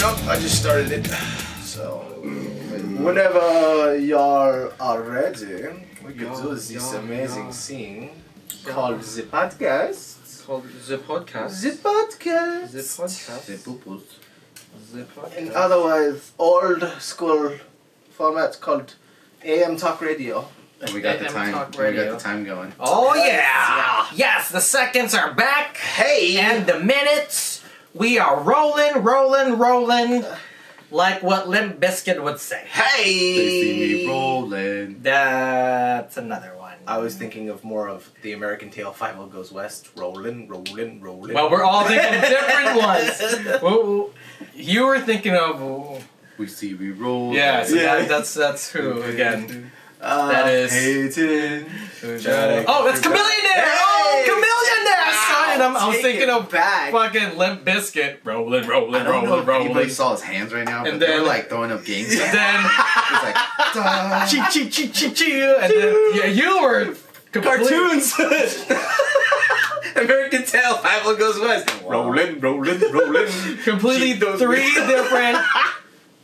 Yep, I just started it. So, whenever y'all are ready, we can do this amazing scene called the podcast. Called the podcast. The podcast. The podcast. The pupus. The podcast. In otherwise old school format called AM Talk Radio. And we got the AM time. Talk We got Radio. the time going. Oh yeah! Yeah. Yes, the seconds are back. Hey! And the minutes. We are rolling, like what Limp Bizkit would say. They see me Hey! rolling. That's another one. I was thinking of more of the American Tale 5 Goes West. Rolling. Well, we're all thinking different ones. Well, you were thinking of. We see me roll. Yeah, so Yeah. that's who again. That is. Hating. Oh, that's Chameleonaire! Oh, Chameleonaire! Son! I was Take thinking it of back. fucking Limp Bizkit. Rolling. I don't know if anybody rolling. saw his hands right now, but And they then- were like throwing up gangs. And then. It's like, duh. Chi, and then yeah, you were Cartoons! American Tale 5 Goes West. Rolling. completely Keep those three different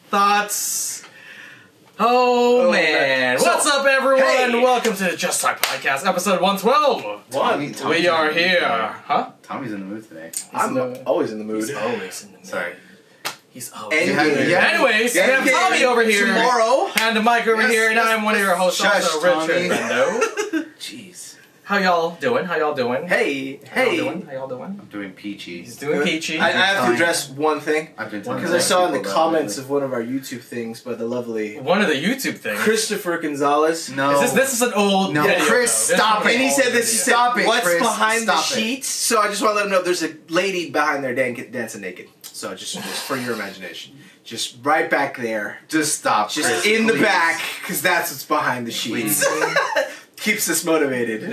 thoughts. Oh, man. So, What's up, everyone? hey. Welcome to the Just Talk Podcast, episode 112. Tommy's We are in the mood here. today. Huh? Tommy's in the mood today. I'm always in the mood. He's always in the mood. Sorry. He's always And in the mood. yeah. Anyways, we have Tommy over here. Tomorrow. And the mic over Yes, here, and yes, I'm one of your hosts, Shush, also Tommy. Richard Bendo. Jeez. How y'all doing? How y'all doing? Hey. How y'all doing? I'm doing peachy. He's doing peachy. I have to address one thing. I've been telling Because I saw in the people about comments it. of one of our YouTube things by the lovely One of the YouTube things. Christopher Gonzalez. No. This is an old No, video, Chris, though. This stop is an it. And he old said this. He video. said, Stop it, "What's Chris. behind the Stop it." sheets?" So I just want to let him know there's a lady behind there dancing naked. So just for your imagination, just right back there, Just stop. just Chris, in the please. back, because that's what's behind the sheets. Keeps us motivated.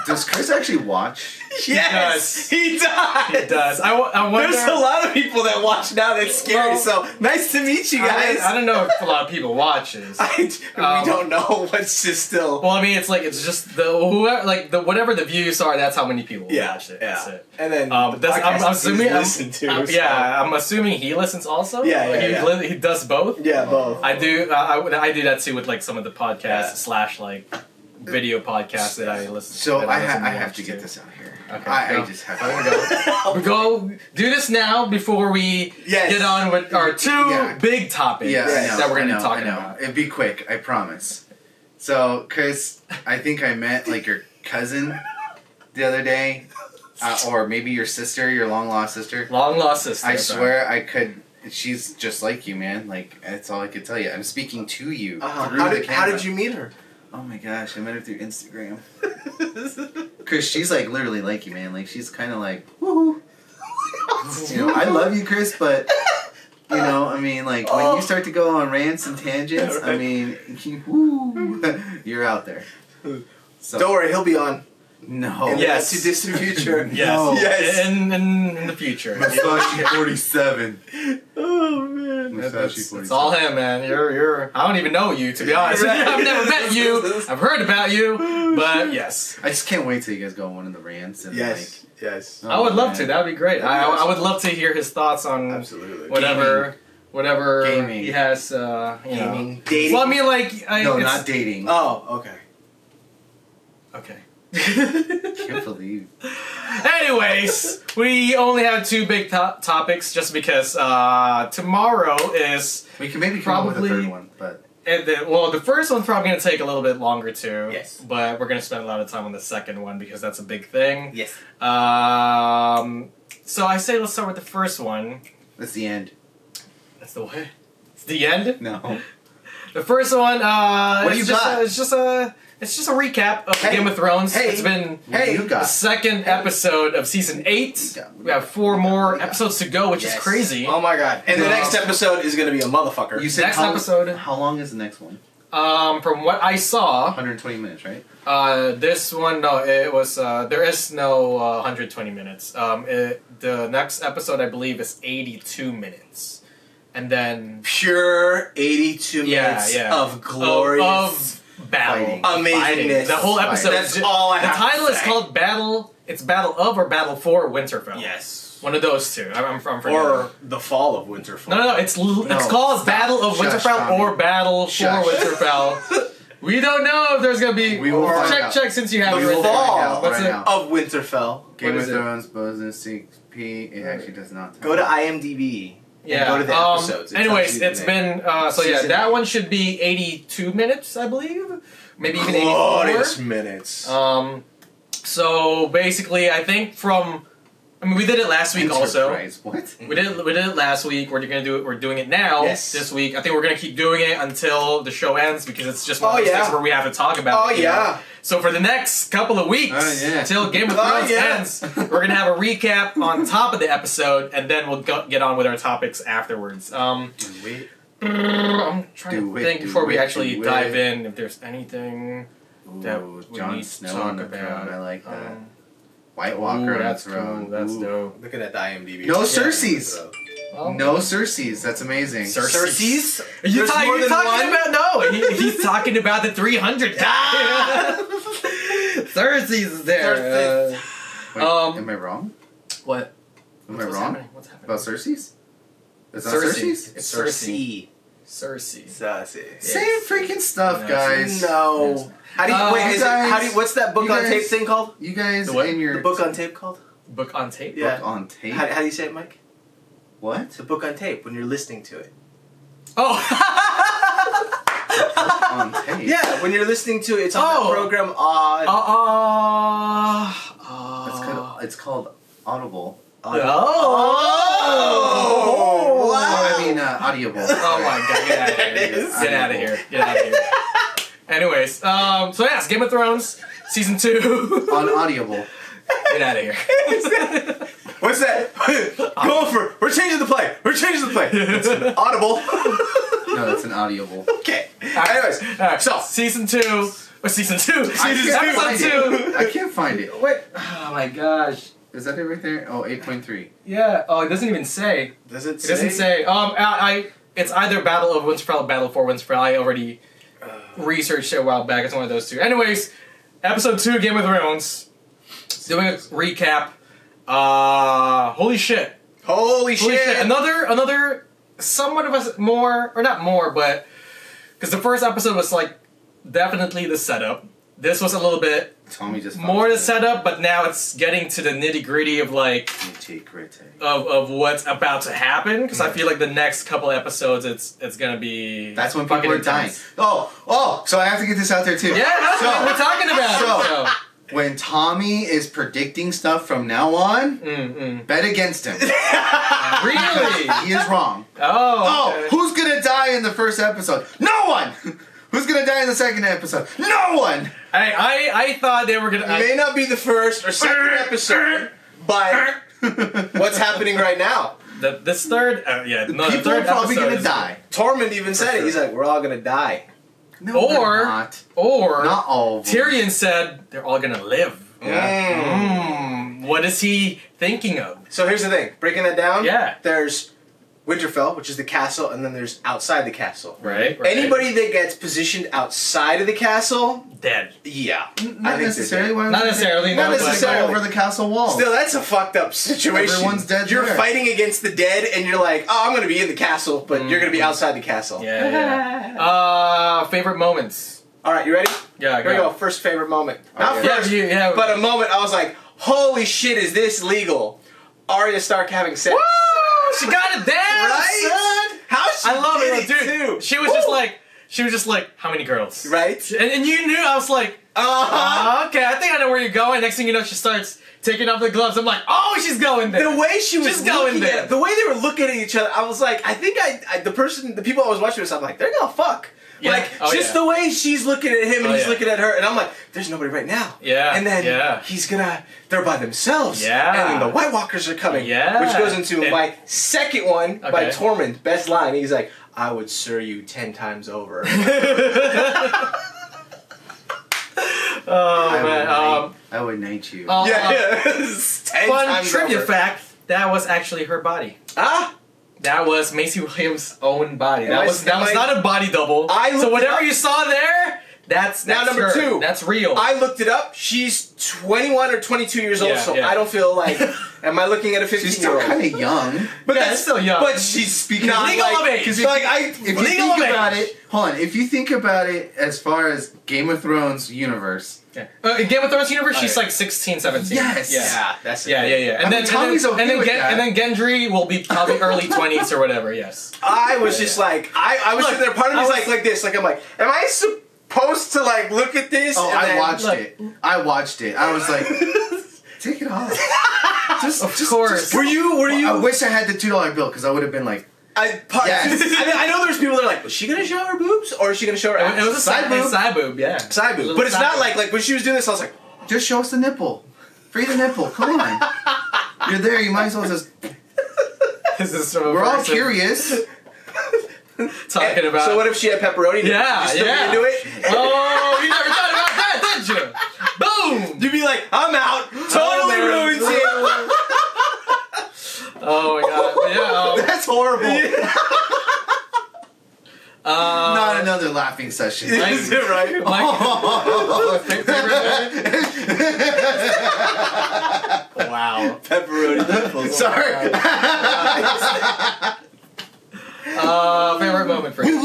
Does Chris actually watch? Yes, he does. It does. I wonder. There's a lot of people that watch now. That's scary. Well, So nice to meet you guys. I don't know if a lot of people watches. We don't know what's just still. Well, I mean, it's just the whoever, like the whatever the views are. That's how many people watch it. That's it. And then I'm assuming. listen to. so- Yeah, I'm assuming he listens also. Yeah, yeah, Like, he does both. Yeah, both. I do. I do that too with like some of the podcasts Yeah. slash like video podcasts that I listen. So that I listen have to too. get this out here. Okay, I go. just have I'm to gonna we go do this now before we Yes. get on with our two Yeah. big topics Yeah, I know, that we're going to I be know, talking I know. about. It'd be quick, I promise. So, Chris, I think I met like your cousin the other day, or maybe your sister, your long lost sister. Long lost sister. I swear I could. She's just like you, man. Like that's all I could tell you. I'm speaking to you through How the did camera. you meet her? Oh my gosh, I met her through Instagram. Chris, she's like literally like you, man. Like she's kind of like, woohoo. You know, I love you, Chris, but you know, I mean, like when you start to go on rants and tangents, I mean, you're out there. So, Don't worry, he'll be on. no. In the Yes. not too distant future. Yes. No. Yes. In the future. Musashi 47. Oh man. Musashi 47. It's all him, man. You're. I don't even know you, to be honest. I've never met you. I've heard about you, but yes, I just can't wait till you guys go on one of the rants and Yes. Yes. like. I would oh, love man. to. That would be great. I would love to hear his thoughts on Absolutely. whatever Gaming. he has. You know. Gaming. Dating. Well, I mean, like, No, it's- not dating. Oh, okay. Okay. Can't believe. Anyways, we only have two big topics just because tomorrow is We can maybe come up with a Probably- third one, but the first one's probably going to take a little bit longer too. Yes. But we're going to spend a lot of time on the second one because that's a big thing. Yes. So I say let's start with the first one. that's the end. That's the way. It's the end. No. The first one. What do you got? It's just a recap of Hey. Game of Thrones. Hey. It's been Hey. you the got. second episode of season 8. We have 4 more episodes to go, which is Yes. crazy. Oh my god. And the No. next episode is gonna be a motherfucker. You said Next how, episode. How long is the next one? From what I saw, 120 minutes, right? this one it was there is no 120 minutes. The next episode I believe is 82 minutes, and then Pure 82 minutes of glorious. of battle, Fighting. Amazingness. The whole episode. That's is all I The have to title is say. called Battle. It's Battle of or Battle for Winterfell. Yes. One of those two. I'm forgetting. Or the fall of Winterfell. No, it's called Battle of Shush, Winterfell Tommy. or Battle Shush. for Winterfell. We don't know if there's gonna be. We will find out. Check since you have it The written down. fall What's right it? now. of Winterfell. Game What of is it? Thrones, Bosun, CP. It actually does not. Go to IMDb. Yeah. And go to the episodes. It Anyways, tells you the name. been so yeah. Season That 8. one should be 82 minutes, I believe. Maybe even 84. Glorious minutes. So basically, I think we did it last week also. Enterprise. What? We did it last week. We're gonna do it. We're doing it now. Yes. This week. I think we're gonna keep doing it until the show ends because it's just one of those yeah. things where we have to talk about. Oh, it, you yeah. know? So for the next couple of weeks, Yeah. until Game of Oh, Thrones yeah. ends, we're gonna have a recap on top of the episode, and then we'll get on with our topics afterwards. I'm trying to think before we actually dive in if there's anything that Ooh, we Jon need to Snow talk on the about. throne. I like that. Um, White Walker on the that's throne. cool. That's Ooh. dope. Looking at the IMDb. No Yeah. Cersei's. Well, No Cersei's. That's amazing. Cersei's? You're There's more than talking one? about he's talking about the 300. Cersei's there. Wait, Um, am I wrong? What? Am What's I wrong happening? What's happening? about Cersei's? Is that Cersei. Cersei's? It's Cersei. Cersei. Cersei. Cersei. Same freaking stuff, No, guys. No. How do you, Uh, wait, you is it, guys- how do you, what's that book you on guys- tape thing called? You guys The what? in your The book on tape called? Book on tape? Yeah. book on tape. How do you say it, Mike? What? It's a book on tape when you're listening to it. Oh! On tape. Yeah, when you're listening to it, it's on Oh. that program on. It's called Audible. Oh! Oh! I mean, Audible. Oh my god, get out of here. There it is. Get out of here. Get out of here. Anyways, so yes, Game of Thrones, Season 2. On Audible. Get out of here. What's that? Go for. We're changing the play. We're changing the play. It's an audible. No, that's an Audible. Okay. Anyways, Alright, so Season 2. Or Season 2. I can't Episode find 2. it. I can't find it. Wait. Oh my gosh. Is that it right there? Oh, 8.3. Yeah. Oh, it doesn't even say. does it It doesn't say. It's either Battle of Winterfell or Battle for Winterfell. I already researched it a while back. It's one of those two. Anyways, Episode 2, Game of Thrones. Doing a recap. Holy shit. Holy shit. Another somewhat of a more, or not more, but because the first episode was like definitely the setup. This was a little bit Tommy just more the setup, but now it's getting to the nitty gritty of like of what's about to happen. Because I feel like the next couple episodes, it's gonna be That's when fucking people are dying. intense. Oh, so I have to get this out there too. Yeah, that's what we're talking about. so- When Tommy is predicting stuff from now on, bet against him. Really? He is wrong. Oh. Okay. Who's gonna die in the first episode? No one! Who's gonna die in the second episode? No one! I thought they were gonna. It may not be the first or second episode, but what's happening right now? This third, no, the People third are probably episode gonna is- die. Tormund even said it. He's like, we're all gonna die. No, Or- they're not. Or Not all of them. Tyrion said they're all gonna live. Yeah. What is he thinking of? So here's the thing. Breaking that down. Yeah. There's Winterfell, which is the castle, and then there's outside the castle. Right. Anybody that gets positioned outside of the castle, dead. yeah. Not necessarily. Why Not would necessarily, they- no, Not but- necessarily over the castle wall. Still, that's a fucked up situation. Everyone's dead You're there. fighting against the dead, and you're like, oh, I'm gonna be in the castle, but you're gonna be outside the castle. Yeah. Favorite moments. All right, you ready? Yeah. Here we go. First favorite moment. Not Okay. first, Yeah. but a moment I was like, holy shit, is this legal? Arya Stark having sex. Woo! She got it down, Right? son. How she I love did it, dude. too. She was just like, how many girls? Right? And you knew. I was like, okay, I think I know where you're going. Next thing you know, she starts taking off the gloves. I'm like, oh, she's going there. The way she was She's going looking there. at, the way they were looking at each other, I was like, I think the people I was watching this, I'm like, they're gonna fuck. Yeah. Like, Oh, just yeah. the way she's looking at him and Oh, he's yeah. looking at her, and I'm like, there's nobody right now. Yeah, And then yeah. they're by themselves. Yeah. And then the White Walkers are coming. Yeah. Which goes into And- my second one by Okay. Tormund. Best line. He's like, I would serve you 10 times over. Oh man. I would knight you. yeah. 10 Fun times trivia over. fact: that was actually her body. Ah! That was Macy Williams' own body. Am That I- was am I- not a body double. I So looked whatever up- you saw there, That's Now, number her. 2. That's real. I looked it up. She's 21 or 22 years old, Yeah, so yeah. I don't feel like. Am I looking at a 15-year-old? She's still kind of young. But Yeah, that's it's still young. But she's Not legal like, of age. Because Like if you legal think of about age. it, hold on. If you think about it as far as Game of Thrones universe, Yeah. In Game of Thrones universe, she's Okay. like 16, 17. Yes. yeah, that's Yeah, yeah, yeah. I mean, Tommy's okay with that. And then Gendry will be probably early 20s or whatever, yes. I was just like, I was Look, sitting there. Part of me I is was- like this. Like I'm like, am I supposed to like look at this? oh, and I then, watched look. it. I watched it. I was like, take it off. Of course. Were you? I wish I had the $2 bill because I would have been like, Yes. I know there's people that are like, was she gonna show her boobs or is she gonna show her ass? It was a side boob. Side boob, yeah. Side boob. Little But it's side not boob. like when she was doing this, I was like, just show us the nipple. Free the nipple. Come on. You're there. You might as well just. This is from a We're all person curious. talking about. so what if she had pepperoni? Yeah, Would you still yeah. be into it? Oh, you never thought about that, did you? Boom! You'd be like, I'm out. Totally ruins it. Oh my god. Yeah. That's horrible. Uh, Not another laughing session. Is it right? Wow. Pepperoni nipples. Sorry. Favorite moment for you?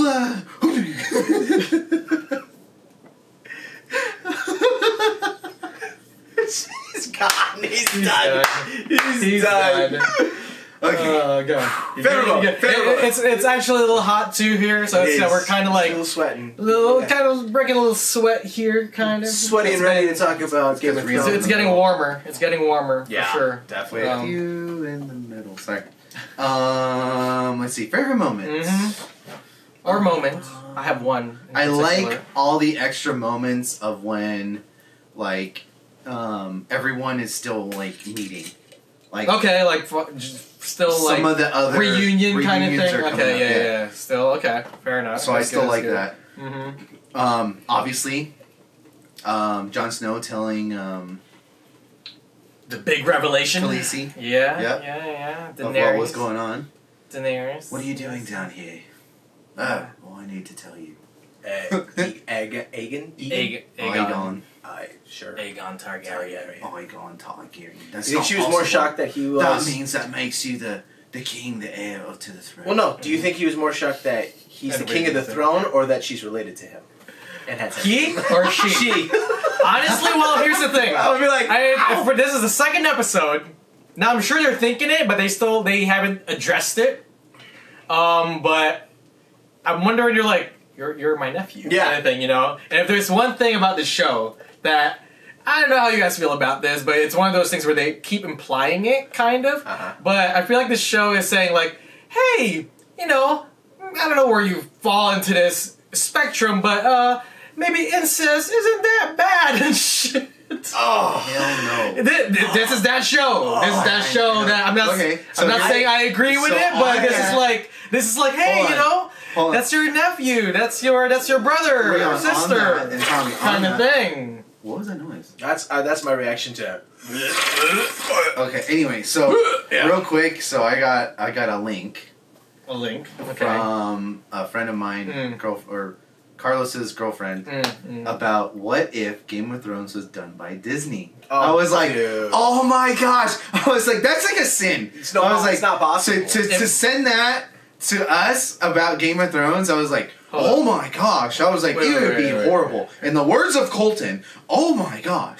He's gone. He's done. He's done. done. Okay. Oh god. Favorite moment. Favorite moment. It's actually a little hot too here, so it's, we're kind of like still sweating. kind of breaking a little sweat here, kind of Sweaty and ready to talk about Game of Because Thrones. It's getting warmer. It's getting warmer Yeah, for sure. definitely. You in the middle. Sorry. Let's see. Favorite moment. Or moment. I have one. in I particular. like all the extra moments of when, like, everyone is still like meeting. Like Okay, like still some like of the other reunion kind of reunions thing. are coming Okay, up, yeah. Still okay. Fair enough. So I That's still good, like that's that. good. Mhm. Obviously, Jon Snow telling The big revelation. Khaleesi Yeah. Yep. Yeah. of Daenerys. what was going on. Daenerys. What are you doing down here? Well, I need to tell you. Aegon? Aegon. Sure. Aegon Targaryen. Aegon Targaryen. You That's think not she was more possible. shocked that he was... That means that makes you the king, the heir to the throne. Well, no. Do you think he was more shocked that he's the king of the throne or that she's related to him? And has He or she? She. Honestly, well, here's the thing. I would be like, This is the second episode. Now I'm sure they're thinking it, but they haven't addressed it. But I'm wondering, you're my nephew, Yeah. kind of thing, you know. And if there's one thing about this show that I don't know how you guys feel about this, but it's one of those things where they keep implying it, kind of. But I feel like this show is saying like, hey, you know, I don't know where you fall into this spectrum, but maybe incest isn't that bad and shit. Oh, hell no. This is that show. This is that show that I'm not. Okay, so I'm not saying I agree with so it, but I- this is like, hey, Hold you on. know, Hold on. that's your nephew. That's your brother Wait, or on sister, that, and Tommy, on kind of that. thing. What was that noise? that's my reaction to Okay. Anyway, so Yeah. real quick, so I got a link A link. Okay. from a friend of mine, or Carlos's girlfriend, about what if Game of Thrones was done by Disney. I was like, dude. oh my gosh! I was like, that's like a sin. It's I was like, it's not possible. to send that to us about Game of Thrones, I was like, oh my gosh! I was like, Wait, it would wait, be wait. horrible. In the words of Colton, oh my gosh!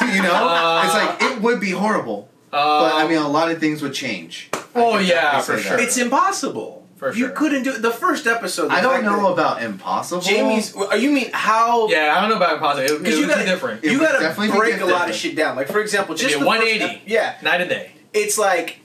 You know, it's like it would be horrible. But I mean, a lot of things would change. Oh I can yeah, definitely for say sure. that. It's impossible. For You sure. couldn't do it. The first episode. I the don't fact know that about impossible. Jamie's. You mean how? Yeah, I don't know about impossible. Because It you would got be different. It You would got to definitely be break a lot different. of shit down. Like for example, just It'd be the 180. Yeah, Night and day. it's like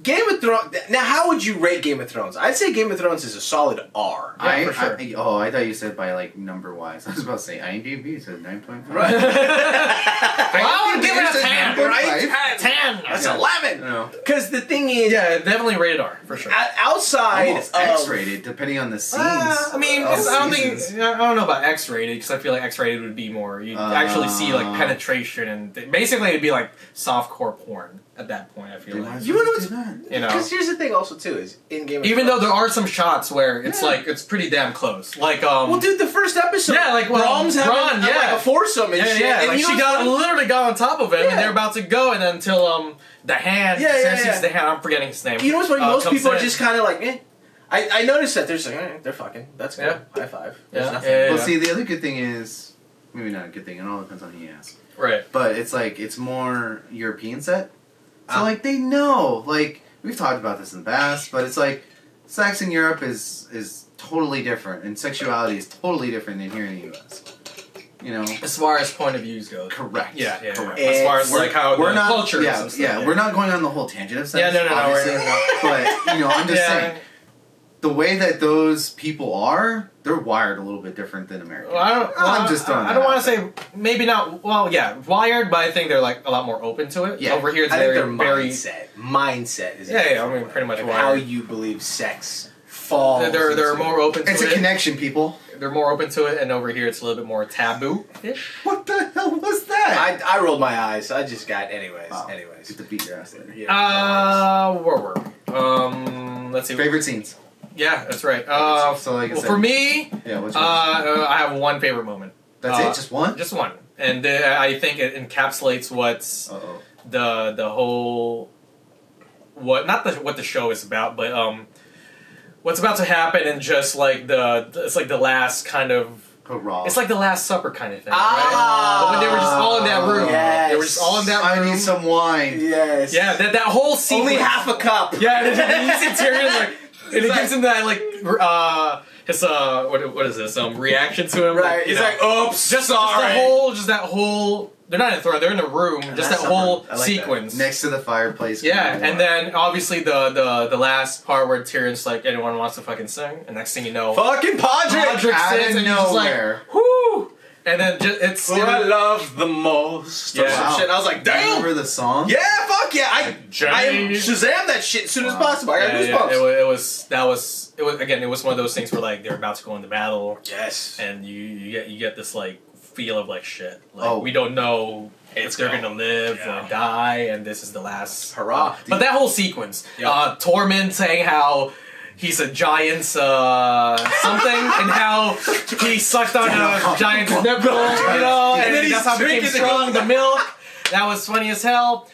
Game of Thrones. Now, how would you rate Game of Thrones? I'd say Game of Thrones is a solid R. Yeah, for sure. I thought you said by like number wise. I was about to say IMDb says 9.5. Right. Well, I would give it a 10. Right? 10. That's Yeah. 11. No. Because the thing is, Yeah, definitely rated R for sure. outside Almost of X-rated, depending on the scenes. I mean, of I don't seasons. think I don't know about X-rated because I feel like X-rated would be more. You would actually see like penetration and basically it'd be like softcore porn. at that point. I feel They like. might as You well know just do that. You know. Because here's the thing, also too, is in Game of Even though Thrones. there are some shots where it's Yeah. like it's pretty damn close, like Well, dude, the first episode. Yeah, like, well, Brahms having Bronn, like yeah. a foursome and yeah, shit. yeah, And like you she know what's funny? literally got on top of him, Yeah. and they're about to go, and then until the hand, Yeah, yeah, Cersei's yeah. the hand. I'm forgetting his name. You know what's funny? Most comes people are in. just kind of like, eh. I noticed that they're just like, they're fucking. That's cool. Yeah. High five. There's Yeah, nothing. yeah, Well, see, the other good thing is, maybe not a good thing. It all depends on who you ask. right. But it's like it's more European set, so Ah. like they know. Like we've talked about this in the past, but it's like sex in Europe is totally different, and sexuality is totally different than here in the U.S. You know, As far as point of views go, correct. yeah, yeah. Correct. As far as We're- like how we're the not, cultures yeah, and stuff. yeah, we're not going on the whole tangent of sex. Yeah, no, obviously, but you know, I'm just Yeah. saying the way that those people are, they're wired a little bit different than Americans. Well, I'm just throwing I don't that want to out say maybe not. Well, yeah, wired, but I think they're like a lot more open to it. Yeah. Over here, it's I think very, their very. mindset is. a Yeah, yeah, different I mean, way pretty much of wired. how you believe sex falls. They're into- more open to It's it. a connection, people. They're more open to it, and over here it's a little bit more taboo-ish. What the hell was that? I rolled my eyes. I just got anyways. Wow. Anyways. Get to beat your ass later. Yeah. Where were we? Let's see. Favorite scenes. Yeah, that's right. So like I well, said, for me, yeah, which one? I have one favorite moment. That's it, just one. Just one, and I think it encapsulates what's Uh-oh. the whole what the show is about, but what's about to happen, and just like it's like the last kind of. Hurrah! It's like the Last Supper kind of thing, Ah, right? But when they were just all in that room, yes. they were just all in that room. I need some wine. Yes. Yeah, that whole sequence. Only half a cup. Yeah, and you see Tyrion like, and it like- gives him that like his what is this reaction to him? Right. Like, you He's know, like, oops, just sorry. that whole. They're not in a throne. They're in a room. Just that Last whole Supper. I like sequence. Next to the fireplace. Yeah, and then obviously the last part where Tyrion's like, anyone wants to fucking sing, and next thing you know, Fucking Podrick. Podrick out sings, of and you're just like, nowhere. whoo, and then it's Who I love the most. Or Yeah. some Wow. shit. I was like, Do you damn. remember the song? Yeah, fuck yeah. I am James. Shazam that shit as soon as Wow. possible. I got goosebumps. it was again, it was one of those things where like they're about to go into battle, Yes. and you get this like feel of like shit, like Oh. we don't know if they're go. gonna live Yeah. or die, and this is the last Hurrah. But that whole sequence, Yeah. Tormund saying how he's a giant's something, and how he sucked on a giant's nipple, you know, and then he's that's how he became drinking strong. The milk, that was funny as hell.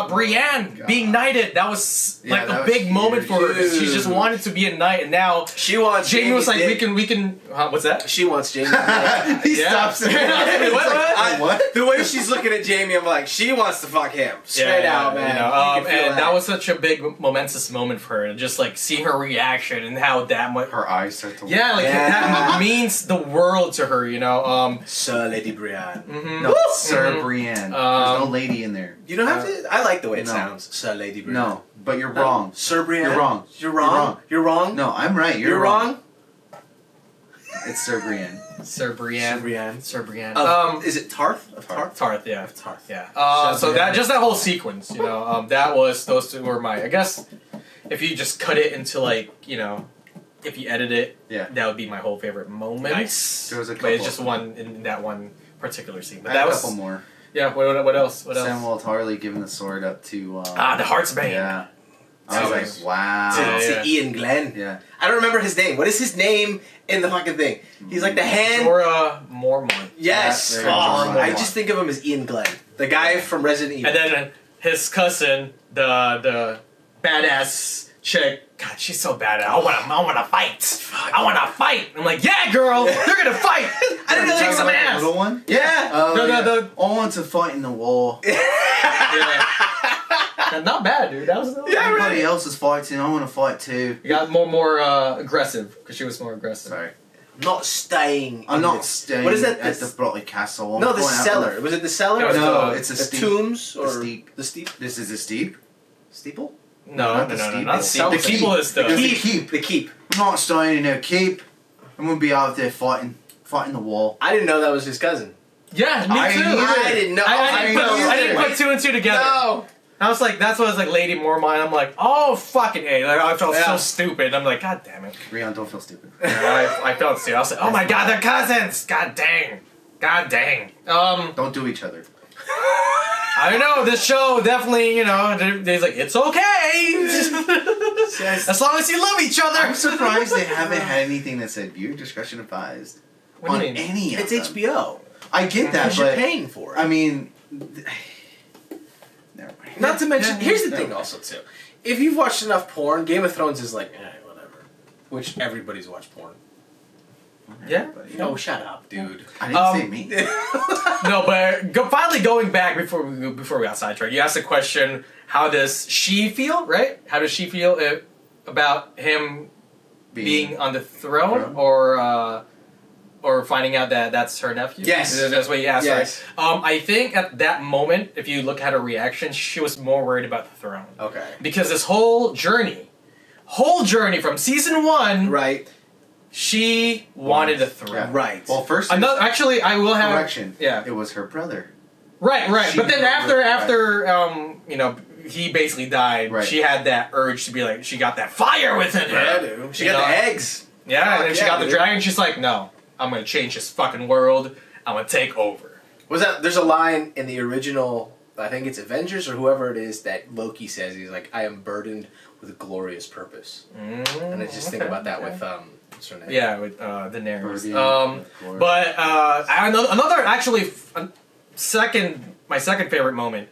Brienne being knighted, that was Yeah, like that a was big moment for her. huge. She just wanted to be a knight, and now She wants Jamie was like, Dick. we can. What's that? She wants Jamie. He Yeah. stops it. Wait, what? What? The way she's looking at Jamie, I'm like, she wants to fuck him. Straight out, man. You know, You can feel and that was such a big momentous moment for her, and just like seeing her reaction and how that much. Her eyes start to. Yeah, like Yeah. that means the world to her, you know. Sir Lady Brienne. Mhm. No, Sir Mhm. Brienne. There's no Um, lady in there. You don't have to. I like the way it no. sounds. Sir Lady Brienne. No, but you're No. wrong. Sir Brienne. You're wrong. You're wrong. You're wrong. You're wrong. No, I'm right. You're wrong. It's Sir Brienne. Sir Brienne. Sir Brienne. Sir Brienne. Is it Tarth? Of Tarth? Tarth, yeah. Tarth. Yeah. Sir So Brienne. that just that whole sequence, you know, those two were my. I guess if you just cut it into like, you know, if you edit it, Yeah. that would be my whole favorite moment. Nice. There was a But it's couple. just one in that one particular scene. But I that had a was couple more. yeah. What else? What else? Samuel Tarly giving the sword up to. The Heartsbane. Yeah. I was Nice. like, wow. Yeah. To Ian Glenn. Yeah. I don't remember his name. What is his name in the fucking thing? He's like the hand. Jorah Mormont. Yes. Yeah, Oh, there you go. I just think of him as Ian Glenn, the guy from Resident Evil. And then his cousin, the badass chick. God, she's so badass. I wanna fight. I wanna fight. I'm like, yeah, girl, they're gonna fight. I didn't Talking kick some about the ass. Little one? yeah. Oh, No, yeah. the- I want to fight in the war. Yeah. Not bad, dude. That was Everybody else is fighting. I want to fight too. You got more aggressive because she was more aggressive. Sorry. Not staying. I'm in not the- staying What is that? at the Brockley Castle. I'm No, the going out cellar. in Was it the cellar? No, or No, the, it's a the steep. tombs or The steep. the steep This is a steep. steeple. No, Not no, the no, steeple. not the steeple. The The keeple keep. is the. Because- Keep. keep. The keep. I'm not staying in a keep. I'm gonna be out there fighting the wall. I didn't know that was his cousin. Yeah, me I too. didn't either. I didn't know. I didn't either. put two and two together. No. I was like, that's what I was like, Lady Mormont. I'm like, oh fucking A. Like I felt Yeah. so stupid. I'm like, god damn it. Rion, don't feel stupid. I felt stupid. I was like, oh my god, they're cousins. God dang. God dang. Don't do each other. I know this show definitely, you know, they're like, it's okay, as long as you love each other. I'm surprised they haven't had anything that said viewer discretion advised What do you on mean? any of It's them. HBO. I get that, Because you're but paying for it. I mean, never mind. Not to mention, Yeah, here's the no. thing also too. If you've watched enough porn, Game of Thrones is like, whatever. Which everybody's watched porn. Yeah. Everybody. No, shut up, dude. I didn't say me. No, but finally going back before we got sidetracked, you asked the question: how does she feel? Right? How does she feel about him being on the throne, or finding out that that's her nephew? Yes. That's what you asked, Yes. right? I think at that moment, if you look at her reaction, she was more worried about the throne. Okay. Because this whole journey from season 1, Right. she wanted a throne. Yeah. Right. Well, first, Another, actually, I will have correction. Yeah. It was her brother. Right. She But then remembered, after you know, he basically died. Right. She had that urge to be like, she got that fire within her. Yeah, dude. She You got know? the eggs. Yeah, Fuck and then she yeah, got the dude. dragon. She's like, no, I'm gonna change this fucking world. I'm gonna take over. Was that? There's a line in the original. I think it's Avengers or whoever it is that Loki says. He's like, "I am burdened with a glorious purpose," and I just think about that with what's her name? Yeah, with Daenerys. Birdie, But another actually my second favorite moment.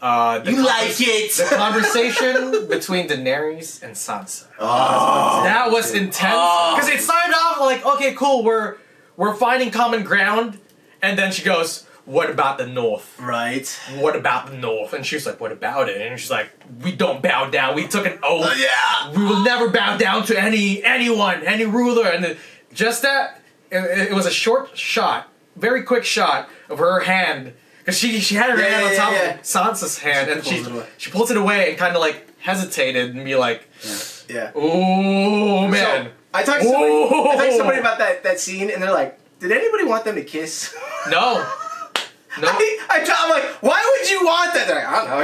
it? The conversation between Daenerys and Sansa. Oh, That was intense because it started off like, okay, cool, we're finding common ground, and then she goes, "What about the North? Right. What about the North?" And she's like, "What about it?" And she's like, "We don't bow down. We took an oath. Yeah. We will never bow down to anyone, any ruler." And then just that, it was a short shot, very quick shot of her hand. Because she had her hand on top of Sansa's hand, and she pulls it away and kind of like hesitated and be like, Yeah. "Oh man." So, I talked to somebody about that scene, and they're like, "Did anybody want them to kiss?" No. No. I'm like, why would you want that? They're like, I don't know.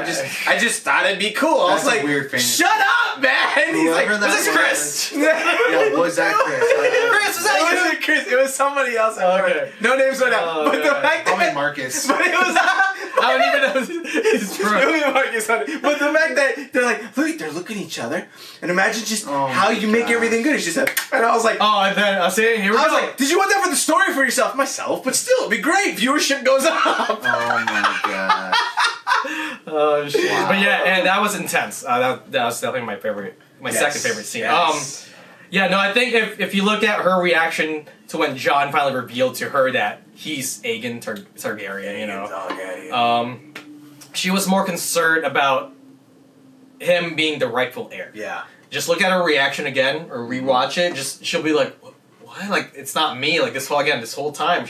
I just thought it'd be cool. I was That's a like, weird fantasy. shut up, man. He's like, Whoever that was this Chris? Yeah, was that Chris? Chris, was that It you? wasn't Chris. It was somebody else. Okay. No names went out. Oh, But the okay. fact Probably that Marcus. but it was I don't even know his it throat. was Marcus on it. But the fact that they're like, look, they're looking at each other, and imagine just Oh how my you make gosh. everything good. It's just like, and I was like, Oh, and then I see. Here we I go. was like, did you want that for the story for yourself? Myself, but still, it'd be great. Viewership goes up. Oh my god. Oh shit! Wow. But yeah, and that was intense. That was definitely my second favorite scene. Yes. Yeah, no, I think if you look at her reaction to when Jon finally revealed to her that he's Aegon Targaryen, you know, she was more concerned about him being the rightful heir. Yeah. Just look at her reaction again or rewatch it. Just she'll be like, "What? Like it's not me." Like this whole time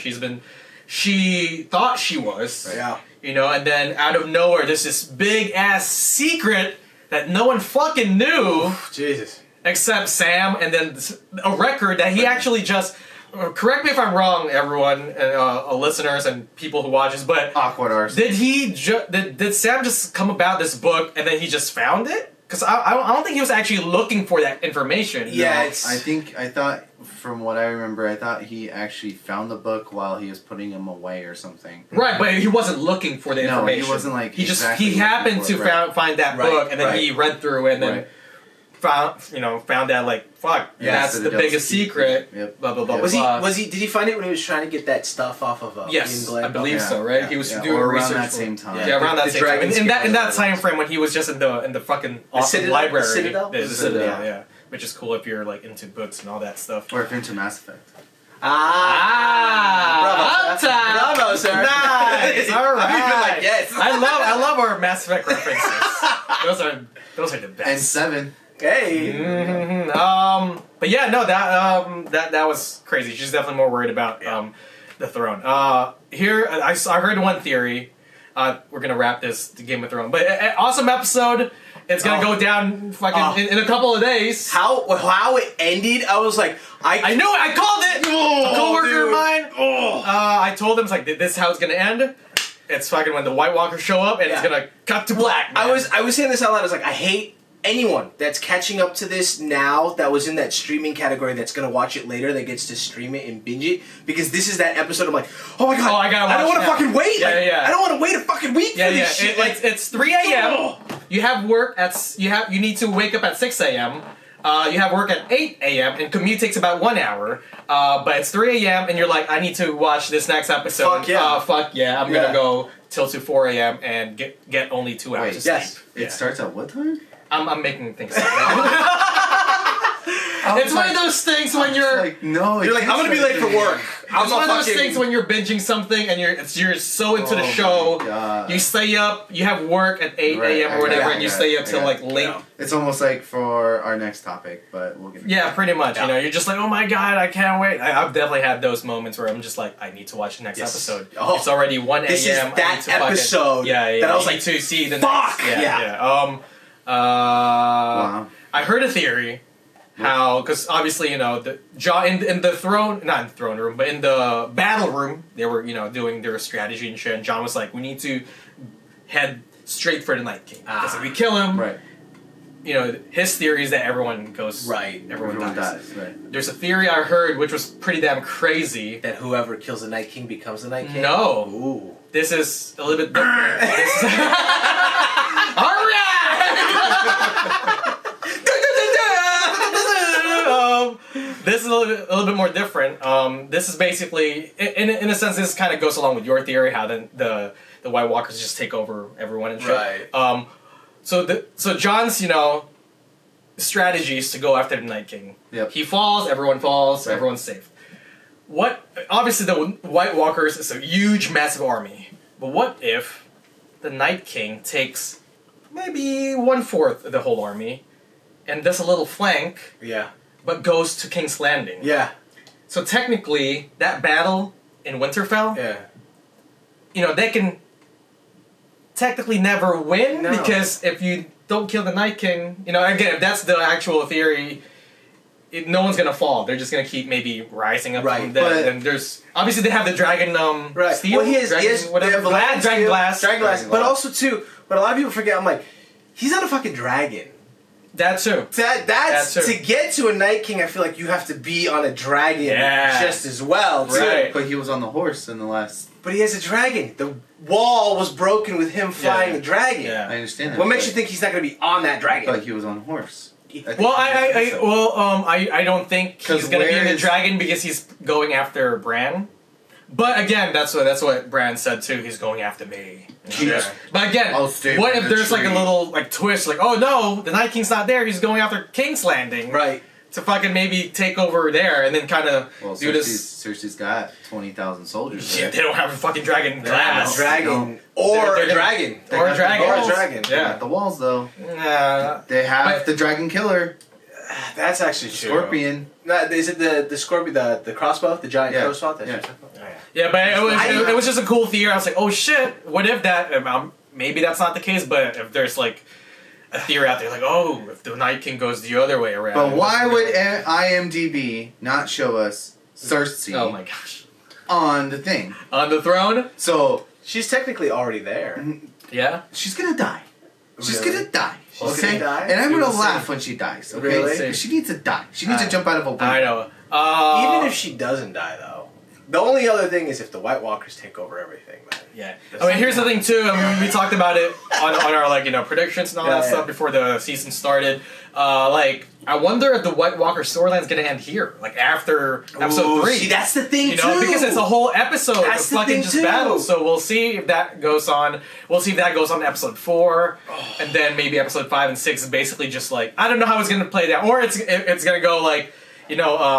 she thought she was. Yeah. You know, and then out of nowhere, there's this big ass secret that no one fucking knew Jesus. except Sam, and then a record that he actually just. Correct me if I'm wrong, everyone, listeners and people who watch this, but Awkward arse. did did Sam just come about this book and then he just found it? Because I don't think he was actually looking for that information. Yeah, No. it's. I thought, from what I remember, I thought he actually found the book while he was putting him away or something. Right, but he wasn't looking for the No, information. he wasn't, like, he exactly he happened looking to for it, right. find that Right, book and then right. he read through it and then found that like fuck Yeah, that's so the that biggest was- secret. Yep. Blah blah blah. Was blah. he? Did he find it when he was trying to get that stuff off of? Yes, Ian Glenn? I believe Yeah, so. Right, yeah, he was yeah, doing or around research that for- same time. Yeah, around that The same time. dragon In that scale. time frame when he was just in the fucking awesome Citadel? library. The Citadel? The The Citadel, Citadel. yeah. Which is cool if you're like into books and all that stuff. Or if you're into Mass Effect. Bravo, sir. Uptown. Bravo, sir. Nice. All right. I'm even like, yes. I love our Mass Effect references. Those are the best. And 7. Hey. But yeah, no, that was crazy. She's definitely more worried about the throne. Here, I heard one theory. We're gonna wrap this the Game of Thrones, but awesome episode. It's gonna go down fucking in a couple of days. How it ended? I was like, I knew it. I called it. A coworker dude. of mine. I told him it's like this is how it's gonna end. It's fucking when the White Walkers show up and it's Yeah. gonna cut to black. Man. I was saying this out loud. I was like, I hate anyone that's catching up to this now that was in that streaming category that's gonna watch it later that gets to stream it and binge it, because this is that episode I'm like, oh my god, Oh, I gotta don't watch want to now. fucking wait. Yeah, Like, yeah. I don't want to wait a fucking week Yeah, for yeah. this shit. Like, It's 3 a.m. Oh. You have work at you need to wake up at 6 a.m. You have work at 8 a.m. and commute takes about 1 hour. But it's 3 a.m. and you're like, I need to watch this next episode. Fuck yeah. Fuck yeah. I'm Yeah. gonna go till to 4 a.m. and get only 2 hours Wait, of sleep. yes. It starts at what time? I'm making things up. It's one of those things when you're Like, no, you're like, I'm gonna be late for work. it's one of those things when you're binging something and you're so into the show. God. You stay up, you have work at 8 Right, a.m. or whatever, I and you got stay it, up I till got like it. late. Yeah. It's almost like for our next topic, but we'll get. Yeah, pretty much. Yeah. You know, you're just like, oh my god, I can't wait. I've definitely had those moments where I'm just like, I need to watch the next Yes. episode. Oh. It's already 1 a.m. This is I need that to fucking- episode yeah, that I was I like, need to see the fuck, next. yeah. Wow. I heard a theory how, because obviously, you know, the John in the throne, not in the throne room, but in the battle room, they were, you know, doing their strategy and shit. And John was like, we need to head straight for the Night King because if we kill him, Right. you know, his theory is that everyone goes, Right. everyone dies. Right. There's a theory I heard which was pretty damn crazy. that whoever kills the Night King becomes the Night King. No. Ooh. This is a little bit different. All right. This is a little bit more different. This is basically, in a sense, this kind of goes along with your theory, how the White Walkers just take over everyone and shit. Right. So John's, you know, strategy is to go after the Night King. Yep. He falls, everyone falls, Right. everyone's safe. What? Obviously, the White Walkers is a huge, massive army. But what if the Night King takes maybe 1/4 of the whole army and does a little flank, Yeah. but goes to King's Landing? Yeah. So technically, that battle in Winterfell, Yeah. you know, they can technically never win No. because if you don't kill the Night King, you know, again, if that's the actual theory, no one's gonna fall. They're just gonna keep maybe rising up Right, from there. but- And there's obviously they have the dragon Right. steel, Well, he has whatever, they have glass, dragon glass. Dragon glass. Dragon But glass. also too, what a lot of people forget, I'm like, he's not a fucking dragon. That too. That's That too. to get to a Night King. I feel like you have to be on a dragon Yeah. just as well, too. Right. But he was on the horse in the last. But he has a dragon. The wall was broken with him flying Yeah. a dragon. Yeah. I understand that. What makes but- you think he's not going to be on that dragon? But he was on a horse. think Well, he was also- I don't think he's 'Cause gonna be in where the is- dragon because he's going after Bran. But again, that's what Bran said too. He's going after me. Yeah. But again, I'll stay what by if the there's like a tree. little like twist, like oh no, the Night King's not there. He's going after King's Landing, Right. To fucking maybe take over there and then kind of Well, do this. Cersei's got 20,000 soldiers. Yeah, there. they don't have a fucking dragon glass. Dragon. Or They're a gonna- dragon. They Or a got the dragon. walls. Or a dragon. They Yeah. got the walls though. Nah. They have But- the dragon killer, That's actually true. Scorpion. No, is it the scorpion, the crossbow, the giant Yeah. crossbow? That's Yeah. what you're talking about? Yeah, but I- it was just a cool theory. I was like, oh shit, what if that? Maybe that's not the case, but if there's like a theory out there, like, oh, if the Night King goes the other way around. But why would IMDb not show us Cersei Oh my gosh. on the thing? On the throne? So She's technically already there. Yeah. she's gonna die. She's Really? gonna die. She's okay? gonna die? And I'm We gonna will laugh see. when she dies. Okay? Really? Because she needs to die. She needs to I- jump out of a window. I know. Even if she doesn't die, though. The only other thing is if the White Walkers take over everything, man. Yeah. I mean, here's the thing too. I mean, we talked about it on our like predictions and all Yeah, that yeah. stuff before the season started. Like, I wonder if the White Walker storyline's gonna end here, like after episode Ooh, 3. See, that's the thing, You know, too. because it's a whole episode That's of the fucking thing, just too. battle. So we'll see if that goes on. We'll see if that goes on to episode 4, and then maybe episode 5 and 6 is basically just like I don't know how it's gonna play down, or it's gonna go like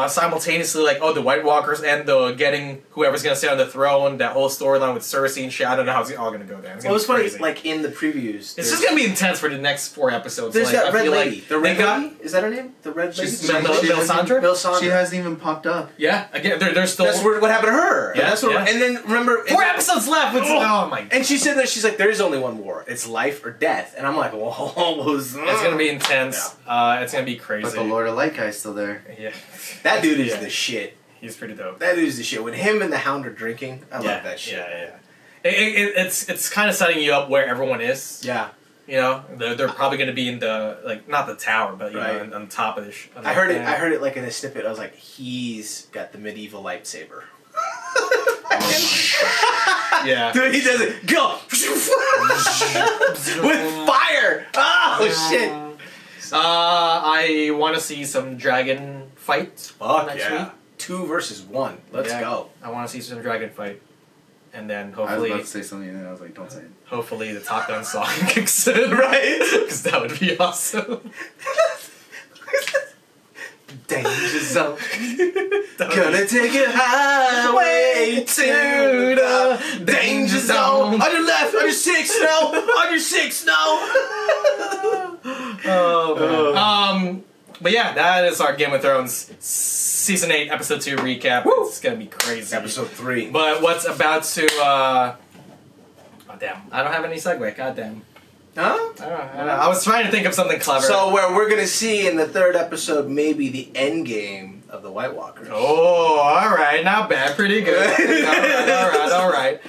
simultaneously like the White Walkers and the getting whoever's gonna sit on the throne. That whole storyline with Cersei and shit. I don't know how it's all gonna go down. It's Well, gonna it's be funny, crazy. like in the previews. It's there's- just gonna be intense for the next 4 episodes. There's like, that I red feel lady. like The red they got- lady? Is that her name? The red lady? She's- Mel- she hasn't- Melisandre? Melisandre. She hasn't even popped up. Yeah, again, there's still That's what happened to her. Yeah, That's what. yeah. And then remember, 4 episodes left. It's, oh my! And she said that she's like, there is only one war. It's life or death. And I'm like, whoa, It's gonna be intense. It's gonna be crazy. But the Lord of Light guy's still there. Yeah, That dude is Yeah. the shit. he's pretty dope. That dude is the shit. When him and the Hound are drinking, I love that shit. Yeah. It's kind of setting you up where everyone is. Yeah. You know, they're probably going to be in the like not the tower, but you Right. know, on top of the. I heard it like in a snippet. I was like, he's got the medieval lightsaber. Yeah. Dude, he does it. Go with fire. Oh shit. I want to see some dragon fight Fuck next yeah. week. 2 versus 1. Let's Yeah. go. I want to see some dragon fight, and then I was hopefully, about to say something and then I was like, don't say it. hopefully the Top Gun song kicks in, Right? Because that would be awesome. Danger zone. Gonna take it highway to the danger zone. On your left, on your 6, no. On your 6, no. Oh man. But yeah, that is our Game of Thrones season 8 episode 2 recap. Woo! It's gonna be crazy. Episode 3. But what's about to oh damn, I don't have any segue. God damn. Huh? I don't know. I was trying to think of something clever. So where we're gonna see in the 3rd episode maybe the Endgame of the White Walkers. Oh, all right, not bad, pretty good. all right.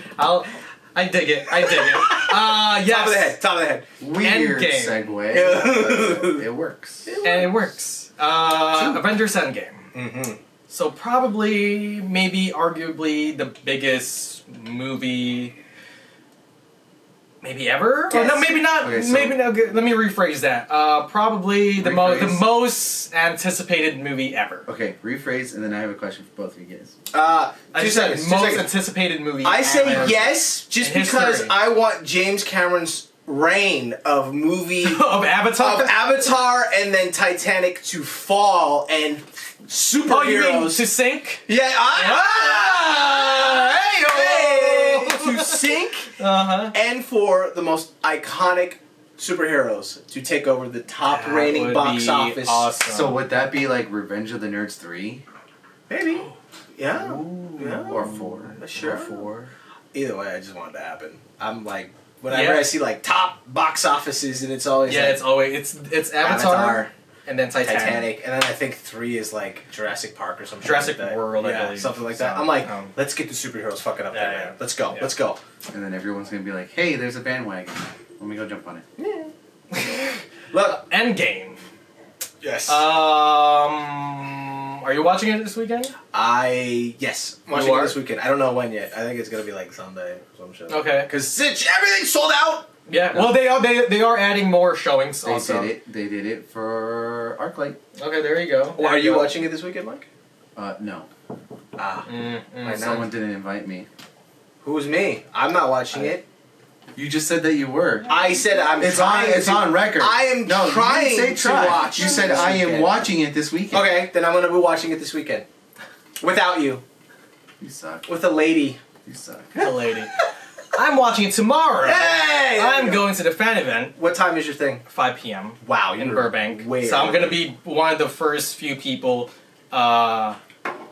I dig it. Yes. Top of the head. Top of the head. Weird Endgame. segue. But it works. And it works. Avengers Endgame. Mm-hmm. So probably, maybe, arguably the biggest movie, maybe ever. Or no, maybe not. Okay, so- maybe no. Let me rephrase that. Probably the Rephrase? most anticipated movie ever. Okay, rephrase, and then I have a question for both of you guys. I 2 just said seconds. 2 most seconds. anticipated movie. I say ever. yes, just In because history. I want James Cameron's reign of movie of Avatar. of Avatar and then Titanic to fall and superheroes. Oh, you mean to sink? Yeah, Hey-o! to sink Uh-huh. and for the most iconic superheroes to take over the top That rating would box be office. awesome. So would that be like Revenge of the Nerds 3? Maybe. Yeah. Yeah. Or 4? Sure. Or 4? Either way, I just want it to happen. I'm like, whenever Yeah. I see like top box offices, and it's always Yeah, like it's always it's Avatar, and then Titanic. and then I think 3 is like Jurassic Park or something. Jurassic like that. World, I yeah, believe. something like that. So, I'm like, um, let's get the superheroes fucking up Yeah, there, yeah. man. Let's go, Yeah. let's go. And then everyone's gonna be like, hey, there's a bandwagon. Let me go jump on it. Look, Endgame. yes. Are you watching it this weekend? Yes, I'm watching You it are? this weekend. I don't know when yet. I think it's gonna be like Sunday or some shit. Okay. Because everything's sold out. Yeah. Well, they are adding more showings They also. did it. They did it for ArcLight. Okay, there you go. Well, There are you go. watching it this weekend, Mike? No. Ah, Mm. Someone didn't invite me. who's me? I'm not watching it. You just said that you were. I said I'm. It's on. trying It's to- on record. I am no, trying you didn't say try. to watch. You said this I am weekend. watching it this weekend. Okay, then I'm gonna be watching it this weekend. Without you. You suck. With a lady. You suck. The lady. I'm watching it tomorrow. Hey! I'm going to the fan event, What time is your thing? 5 p.m. Wow, in you're Burbank. way So I'm early. gonna be one of the first few people.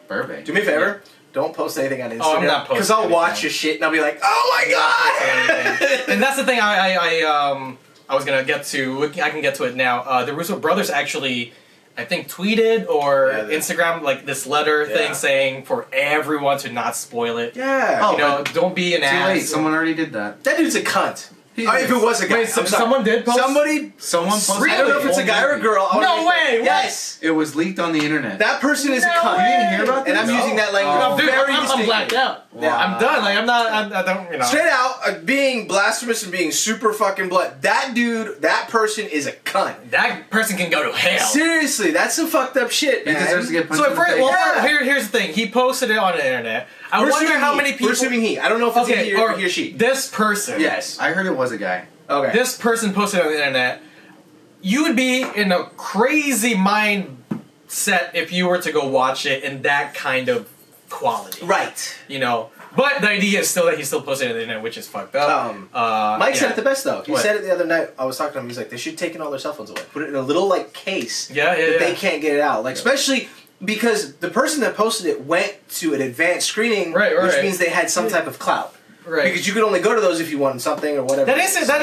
Burbank. Do me a favor. Don't post anything on Instagram. Oh, I'm not posting Because I'll watch anything. your shit and I'll be like, oh my god! And that's the thing I was gonna get to. I can get to it now. The Russo brothers actually, I think, tweeted or Yeah, they- Instagram like this letter Yeah. thing saying for everyone to not spoil it. Yeah. Oh, You know, don't be an Too ass. late. Someone already did that. That dude's a cunt. He If it was a guy. Wait, I'm sorry. someone did post? Somebody. Someone posted. I don't know if it's a guy or a girl. I wanna No make that- way, what? Yes. It was leaked on the internet. That person is a No cunt. way. You didn't hear about And this? I'm using that language Oh. Dude, very I'm distinctly. blacked out. Yeah. I'm done. Like I'm not. I don't. You know. Straight out, being blasphemous and being super fucking blunt. That dude, that person is a cunt. That person can go to hell. Seriously, that's some fucked up shit, He man. deserves to get punched So in at the first, face. well, here's the thing. He posted it on the internet. I We're wonder assuming how he. many people. We're assuming he. I don't know if it's Okay, he or he or she. This person. Yes. I heard it was a guy. Okay. This person posted on the internet. You would be in a crazy mindset if you were to go watch it in that kind of quality. Right. You know. But the idea is still that he still posted it on the internet, which is fucked up. Mike said yeah. it the best though. He What? said it the other night. I was talking to him. He's like, they should take all their cell phones away. Put it in a little like case. Yeah, that yeah. they can't get it out. Like especially because the person that posted it went to an advanced screening, Right, which right. means they had some type of clout. Right. Because you could only go to those if you wanted something or whatever. That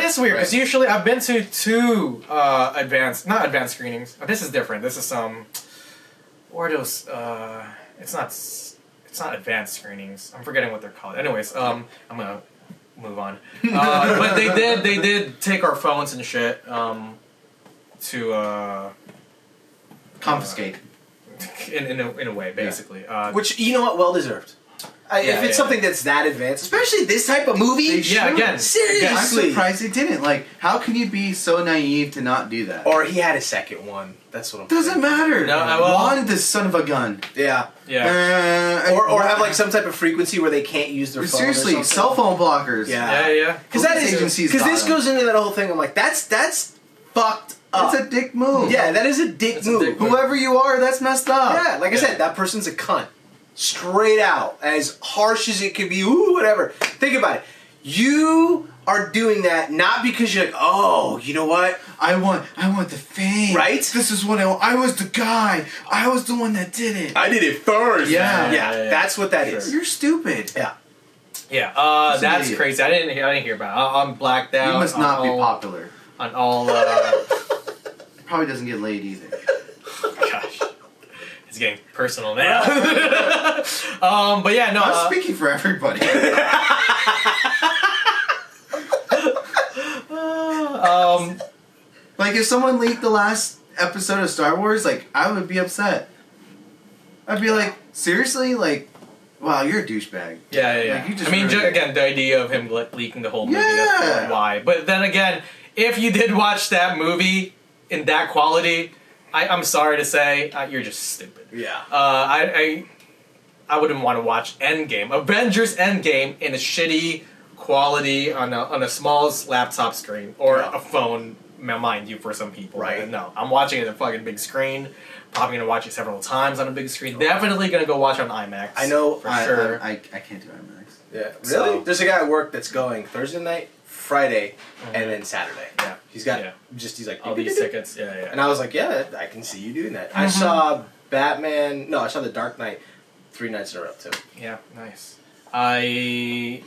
is weird because Right. usually I've been to two not advanced screenings. This is different. This is some or those it's not advanced screenings. I'm forgetting what they're called. Anyways, I'm gonna move on. But they did take our phones and shit to Confiscate. in a way, basically. Which, you know what, well deserved. If it's something that's that advanced, especially this type of movie, again, seriously. I'm surprised they didn't. Like, how can you be so naive to not do that? Or he had a second one. That's what I'm Doesn't matter. No, well, Juan, the son of a gun. Yeah. Or have like some type of frequency where they can't use their phone. Seriously, or cell phone blockers. Yeah. Because that is agencies. because this goes into that whole thing. I'm like, that's fucked up. It's a dick move. Yeah, that is a dick move. Whoever you are, that's messed up. Yeah, like I said, that person's a cunt. Straight out, as harsh as it could be. Ooh, whatever. Think about it. You are doing that not because you're like, oh, you know what? I want the fame. Right? This is what I was the guy. I was the one that did it. I did it first. Yeah. Yeah, that's what that is. You're stupid. Yeah. Yeah, He's an that's idiot. crazy. I didn't hear about it. I'm blacked out. You must not be all- popular. On all, Probably doesn't get laid either. gosh, it's getting personal now. But yeah, no. I'm speaking for everybody. Like, if someone leaked the last episode of Star Wars, like, I would be upset. I'd be like, seriously? Like, wow, you're a douchebag. Yeah. Like, you just I mean, ruined it. again, the idea of him leaking the whole movie, that's Yeah. why. But then again, if you did watch that movie in that quality, I'm sorry to say, you're just stupid. Yeah. I wouldn't want to watch Endgame, Avengers Endgame, in a shitty quality on a small laptop screen or a phone. Mind you, for some people, Right? No, I'm watching it on a fucking big screen. Probably gonna watch it several times on a big screen. Definitely gonna go watch it on IMAX. I know for sure. I can't do IMAX. Yeah. Really? So- There's a guy at work that's going Thursday night, Friday, and then Saturday. Yeah. He's got Yeah. he's like All these tickets. Yeah. And I was like, yeah, I can see you doing that. I saw Batman. No, I saw The Dark Knight 3 nights in a row too. Yeah, nice. I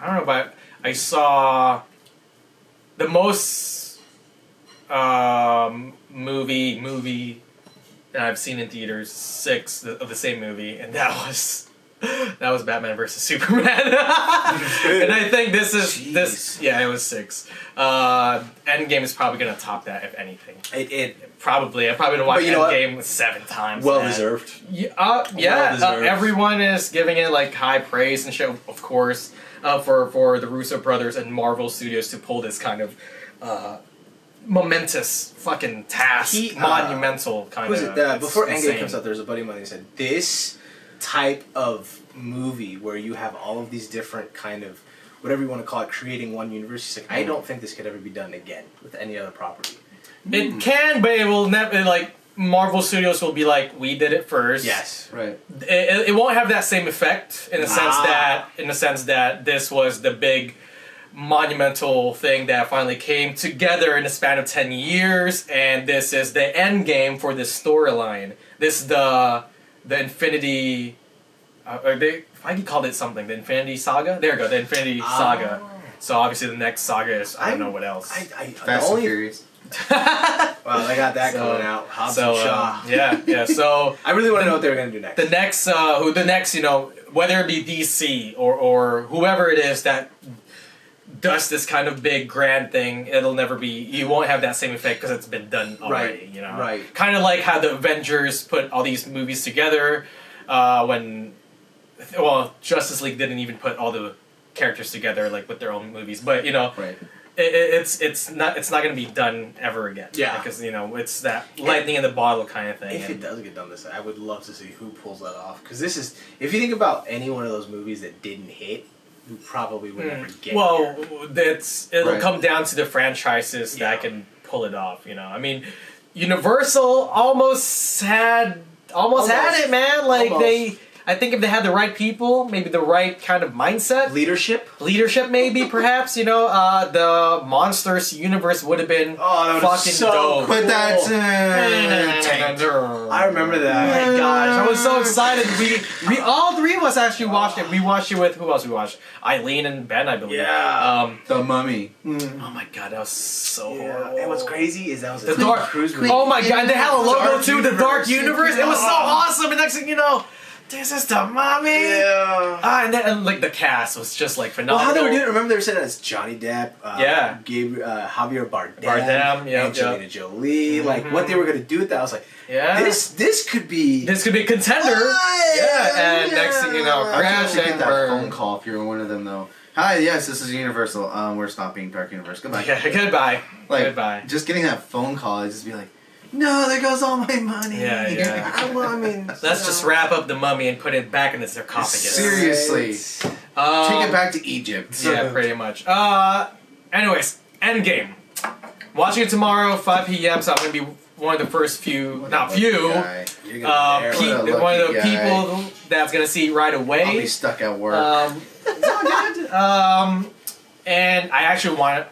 don't know, but I saw the most movie that I've seen in theaters, 6 of the same movie, and that was Batman versus Superman. And I think this is this. Yeah, it was 6. Endgame is probably gonna top that, if anything. It Probably. I probably gonna watch But you know what? Endgame 7 times. well man. deserved. Yeah, Well-deserved. everyone is giving it like high praise and shit, of course, for the Russo brothers and Marvel Studios to pull this kind of momentous fucking task, monumental kind Was of. it before insane. Endgame comes out? There's a buddy of mine who said this type of movie where you have all of these different kind of whatever you want to call it, creating one universe. He's like, I don't think this could ever be done again with any other property. It can, but it will never. Like Marvel Studios will be like, we did it first. Yes. Right. It won't have that same effect in the sense that this was the big monumental thing that finally came together in a span of 10 years, and this is the end game for this storyline. This is the Infinity. Feige called it something. The Infinity Saga. There you go. The Infinity Saga. So obviously the next saga is I don't know what else. Fast and Furious. Well, they got that coming out. Hobbs and Shaw. Yeah. So I really want to know what they're going to do next. the next, whether it be DC or whoever it is that does this kind of big grand thing, it'll never be. You won't have that same effect because it's been done already. Right. Right. Kind of like how the Avengers put all these movies together when, Justice League didn't even put all the characters together like with their own movies, but Right. it's not going to be done ever again. Yeah. Because it's that lightning in the bottle kind of thing. If it does get done this, I would love to see who pulls that off. Because this is, if you think about any one of those movies that didn't hit, we probably would never get there. It'll Right. come down to the franchises that can pull it off. I mean, Universal almost had it, man. Like Almost. I think if they had the right people, maybe the right kind of mindset, Leadership? maybe perhaps, the Monsters universe would have been Oh, that would've fucking so dope. But that's I remember that. Oh my gosh, I was so excited. We all three of us actually watched it. We watched it with who else? We watched Eileen and Ben, I believe. Yeah. The Mummy. Oh my god, that was so horrible. And what's crazy is that was a The Tom dark Cruise movie. Oh my god, they had a logo Dark too, the Dark Universe. Universe. It was so awesome. And next thing you know, this is the mummy. Yeah. And then and, like the cast was just like Well, phenomenal. how they were doing it, remember they were saying it's Johnny Depp, Yeah. Javier Bardem, Yeah, Angelina Jolie, like what they were gonna do with that. I was like, Yeah. this could be a contender. And next thing you know, I'll crash get and that phone burn. call if you're one of them though. Hi, yes, this is Universal. We're stopping Dark Universe. Goodbye. Yeah, goodbye. Like, Goodbye. just getting that phone call, I'd just be like, no, there goes all my money. Yeah. I mean, Let's just wrap up the mummy and put it back in its sarcophagus. Seriously. Take it back to Egypt. Yeah, pretty much. Anyways, Endgame. Watching it tomorrow, 5 p.m. So I'm gonna be one of the first few, not few, Guy. you're gonna be there. What a one of the lucky guy. people that's gonna see it right away. I'll be stuck at work. It's all good. And I actually want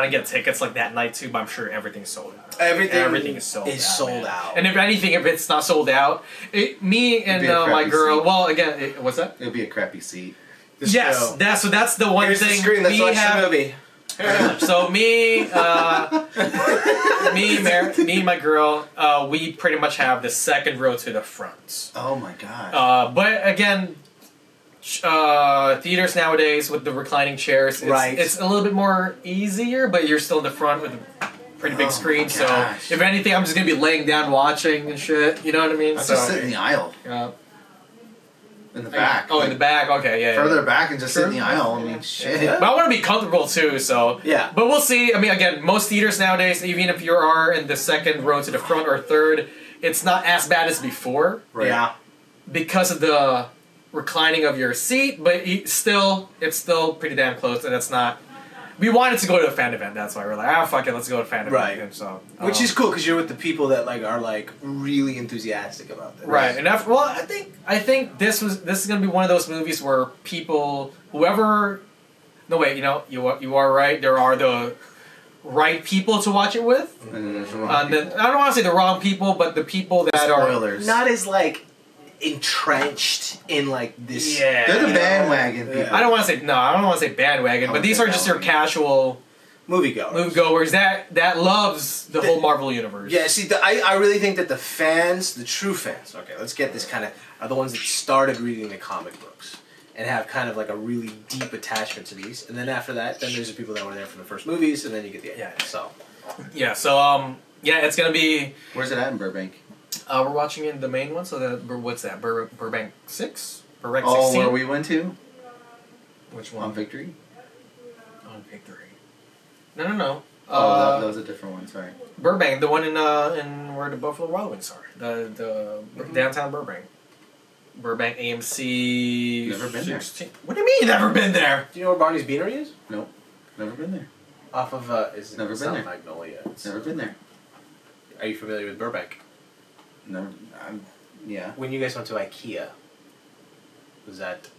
to get tickets like that night too, but I'm sure everything's sold out. Everything is sold sold man. out. And if anything, if it's not sold out, me and It'd be a my crappy girl. seat. Well, again, what's that? It'd be a crappy seat. Yes, that's the one Here's thing the screen. Let's we watch have. the movie. So me, me and my girl, we pretty much have the second row to the front. Oh my god. But again, theaters nowadays with the reclining chairs, it's a little bit more easier, but you're still in the front with a pretty big screen. So gosh. if anything, I'm just gonna be laying down watching and shit. You know what I mean? I'll So just sit in the aisle. In the back. Oh, in the back. Okay, yeah. Further yeah. back and just sit in the aisle. I mean, shit. But I want to be comfortable too, so Yeah. But we'll see. I mean, again, most theaters nowadays, even if you are in the second row to the front or third, it's not as bad as before Right. Yeah. because of the reclining of your seat. But it's still pretty damn close, and it's not. We wanted to go to a fan event, that's why we're like, fuck it, let's go to a fan event. Right. And so, Which is cool because you're with the people that like are like really enthusiastic about this. right. And after, well, I think this is gonna be one of those movies where people, whoever, no wait, you are right. There are the right people to watch it with. And there's the wrong Then, I don't want to say the wrong people, but the people that are spoilers. Not as like entrenched in like this. yeah. They're the bandwagon people. I don't want to say bandwagon, but these are just your casual Moviegoers. moviegoers that loves the whole Marvel universe. Yeah, see, I really think that the fans, the true fans, okay, let's get this kind of, are the ones that started reading the comic books and have kind of like a really deep attachment to these. And then after that, then there's the people that were there from the first movies, and then you get the end. So. Yeah. So yeah, it's gonna be. Where's it at in Burbank? We're watching in the main one. So what's that? Burbank 6? Burbank Oh, 16? where we went to? Which one? On Victory? On Victory. No. That was a different one, sorry. Burbank, the one in where the Buffalo Wild Wings are. The downtown Burbank. Burbank AMC. Never been there. 16. What do you mean you never been there? Do you know where Barney's Beanery is? Nope. Never been there. Off of, it's Never it's been not there. Magnolia. It's, Never been there. Are you familiar with Burbank? Never. Yeah. When you guys went to IKEA, was that,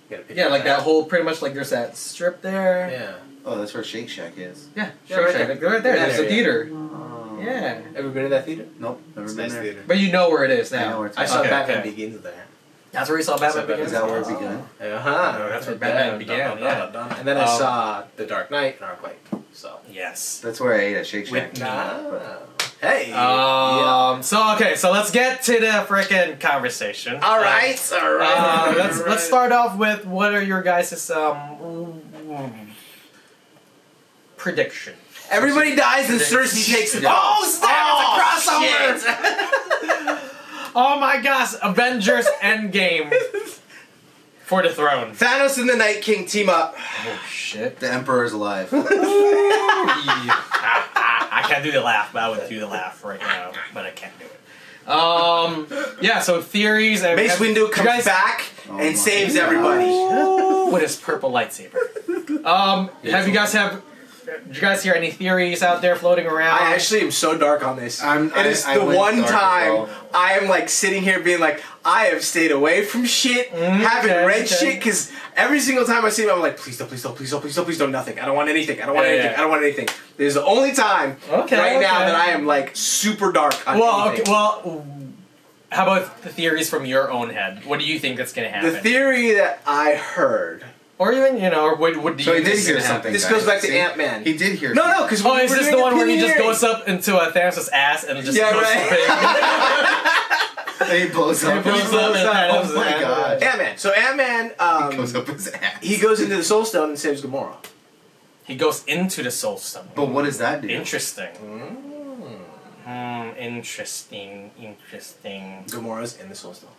you got a picture Yeah, of like that whole pretty much like there's that strip there. Yeah. Oh, that's where Shake Shack is. Yeah, Yeah, sure, right sure. there. Like, right there. That There's a area. theater. Oh. Yeah. Ever been to that theater? Nope. Never It's a been nice there. theater. But you know where it is now. I know where it's I at. saw Okay, Batman okay. Begins there. That's where you saw Batman Begins. Is that where it Oh. began? Uh-huh. Oh, that's where Batman began, yeah. And then I saw The Dark Knight and Arclight. So. Yes. That's where I ate at Shake Shack. With Nah. Hey. So let's get to the frickin' conversation. All right. Let's start off with what are your guys' prediction? Everybody dies and Cersei takes it. Oh snap! It's a crossover. Oh my gosh! Avengers Endgame for the throne. Thanos and the Night King team up. Oh shit! The Emperor's alive. I can't do the laugh, but I would do the laugh right now, but I can't do it. Yeah. So theories. Mace Windu comes back my and saves God. everybody. with his purple lightsaber. Did you guys hear any theories out there floating around? I actually am so dark on this. It is I the went one dark as time well. I am like sitting here being like, I have stayed away from shit, haven't okay, read okay. shit, because every single time I see him, I'm like, please don't, nothing. I don't want anything. I don't want Yeah, anything. yeah. I don't want anything. This is the only time right now that I am like super dark on anything. How about the theories from your own head? What do you think that's going to happen? The theory that I heard. Or even, or what do So you he did think is hear going to happen? something. This guys. goes back to See? Ant-Man. He did hear. No, because Oh, is this the one where he just goes up into a Thanos' ass and just Yeah, goes right. He blows up. He blows up and Thanos Oh my is god. Ant-Man. So Ant-Man, He goes up his ass. he goes into the Soul Stone and saves Gamora. He goes into the Soul Stone. But what does that do? Interesting. Interesting. Gamora's in the Soul Stone.